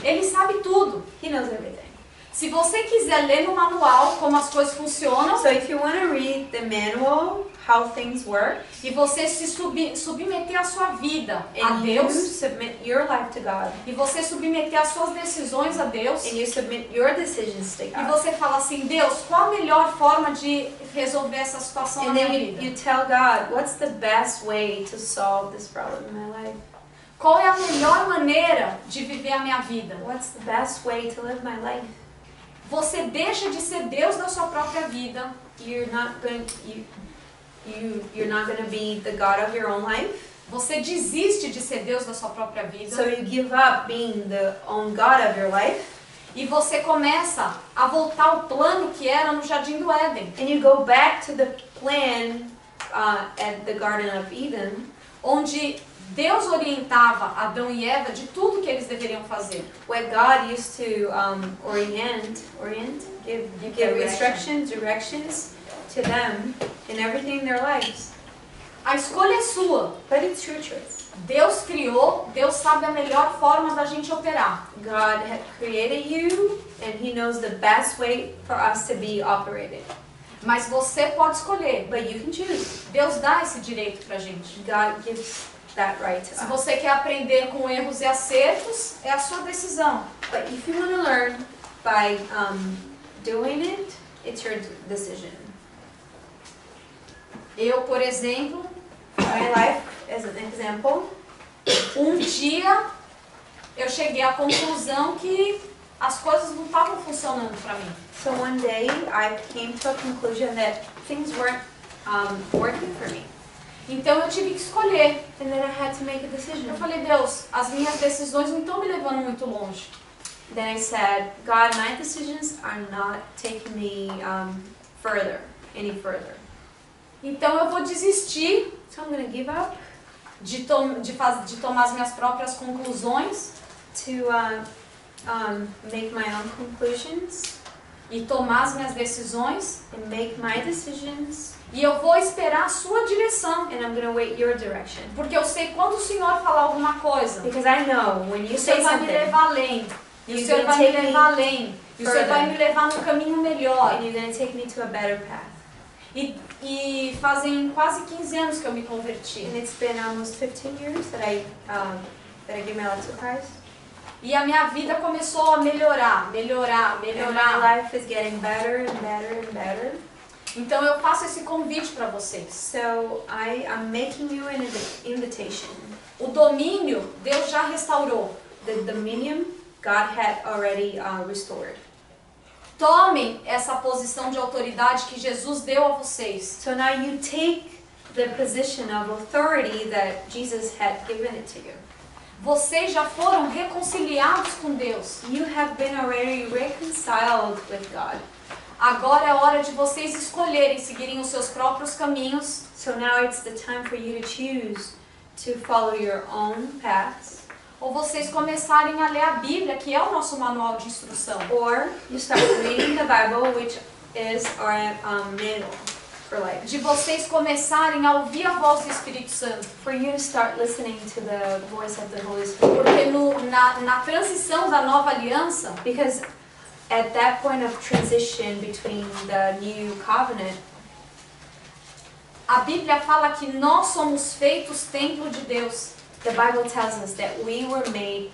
Ele sabe tudo. He knows everything. Se você quiser ler no manual como as coisas funcionam, So if you want to read the manual, how things work, e você se submeter a sua vida a and you Deus, submit your life to God, e você submeter as suas decisões a Deus, and you submit your decisions to e God, você fala assim, Deus, qual a melhor forma de resolver essa situação na and minha then vida? you tell God, what's the best way to solve this problem in my life? Qual é a melhor maneira de viver a minha vida? What's the best way to live my life? Você deixa de ser Deus da sua própria vida, You're not going you're not going to be the God of your own life. você desiste de ser Deus da sua própria vida, So you give up being the own God of your life, e você começa a voltar ao plano que era no Jardim do Éden, and you go back to the plan at the Garden of Eden, onde Deus orientava Adão e Eva de tudo que eles deveriam fazer. where God used to give directions to them in everything in their lives. A escolha é sua. But it's your choice. Deus criou, Deus sabe a melhor forma da gente operar. God had created you, and He knows the best way for us to be operated. Mas você pode escolher. But you can choose. Deus dá esse direito pra gente. God gives that right to Se us. você quer aprender com erros e acertos, é a sua decisão. But if you want to learn by doing it, it's your decision. Eu, por exemplo, My life, as an example, um dia eu cheguei à conclusão que as coisas não estavam funcionando pra mim. so one day I came to a conclusion that things weren't working for me. Então eu tive que escolher. And then I had to make a decision. Eu falei, Deus, as minhas decisões não estão me levando muito longe. Then I said, God, my decisions are not taking me any further. Então eu vou desistir So I'm going to give up de tomar as minhas próprias conclusões to make my own conclusions e tomar as minhas decisões, and make my decisions, e eu vou esperar a sua direção. and I'm going to wait your direction. Porque eu sei quando o Senhor falar alguma coisa, Because I know when you o say Senhor vai me something, levar além. E o You're Senhor gonna vai me take me levar além. E o Senhor further. vai me levar num caminho melhor. and you're going to take me to a better path. E E fazem quase 15 anos que eu me converti. And it's been almost 15 years that I gave my life to Christ. E a minha vida começou a melhorar. And my life is getting better and better and better. Então eu faço esse convite para vocês. So I'm making you an invitation. O domínio, Deus já restaurou. The dominion God had already restored. Tomem essa posição de autoridade que Jesus deu a vocês. So now you take the position of authority that Jesus had given it to you. Vocês já foram reconciliados com Deus. You have been already reconciled with God. Agora é hora de vocês escolherem seguirem os seus próprios caminhos. So now it's the time for you to choose to follow your own paths. Ou vocês começarem a ler a Bíblia, que é o nosso manual de instrução. Or you start reading the Bible, which is our manual for life. De vocês começarem a ouvir a voz do Espírito Santo. For you to start listening to the voice of the Holy Spirit. Porque na transição da nova aliança, Because at that point of transition between the new covenant, a Bíblia fala que nós somos feitos templo de Deus. the Bible tells us that we were made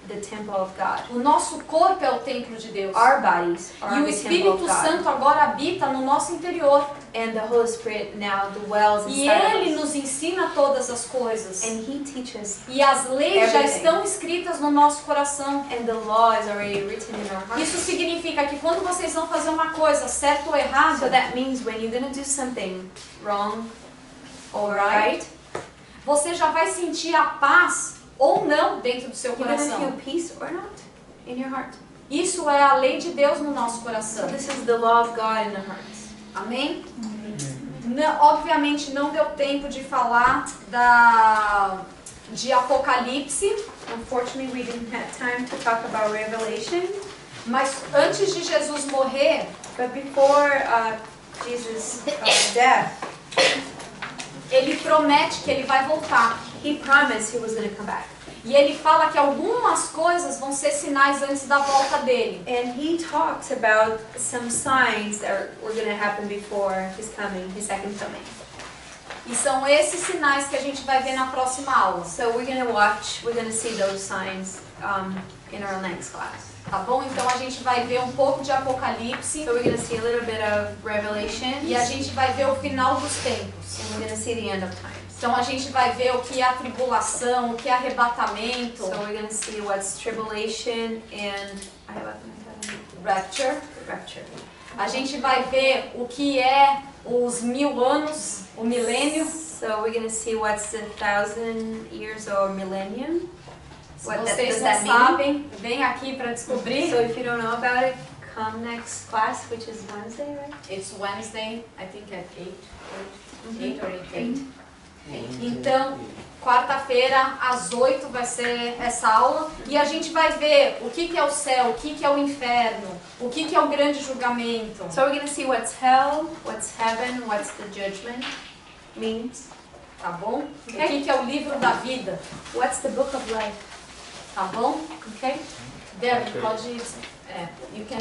the temple of God. O nosso corpo é o templo de Deus. Our bodies E are o the temple Espírito of God. Santo agora habita no nosso interior. And the Holy Spirit now dwells E inside Ele of us. nos ensina todas as coisas. And He teaches, E as leis já everything. estão escritas no nosso coração. and the law is already written in our hearts. Isso significa que quando vocês vão fazer uma coisa certa ou errada, So that means when you're going to do something wrong or Right. right, você já vai sentir a paz ou não dentro do seu you're going to feel coração. peace or not in your heart. Isso é a lei de Deus no nosso So coração. this is the law of God in our hearts. Amém? Obviamente não deu tempo de falar de Apocalipse, Unfortunately, we didn't have time to talk about Revelation, mas antes de Jesus morrer, but before Jesus' death, ele promete que ele vai voltar. He promised He was going to come back. E ele fala que algumas coisas vão ser sinais antes da volta dele. And He talks about some signs that were going to happen before His coming, His second coming. E são esses sinais que a gente vai ver na próxima aula. So we're going to see those signs in our next class. Tá bom? Então a gente vai ver um pouco de Apocalipse So we're going to see a little bit of Revelation, e a gente vai ver o final dos tempos. and we're going to see the end of times. Então a gente vai ver o que é a tribulação, o que é arrebatamento, So we're going to see what's tribulation and rapture. rapture. A gente vai ver o que é os 1000 anos, o milênio. So we're going to see what's the 1,000 years or millennium. Se What vocês does não that mean? sabem, vem aqui para descobrir. So if you don't know about it, come next class, which is Wednesday, right? It's Wednesday, I think at 8 Mhm. or 8. Então, quarta-feira, às 8 vai ser essa aula. E a gente vai ver o que é o céu, o que é o inferno, o que é o grande julgamento. So we're going to see what's hell, what's heaven, what's the judgment means. Tá bom? Ok. O que é o livro da vida. What's the book of life? Tá bom? Okay? Derek, pode... you can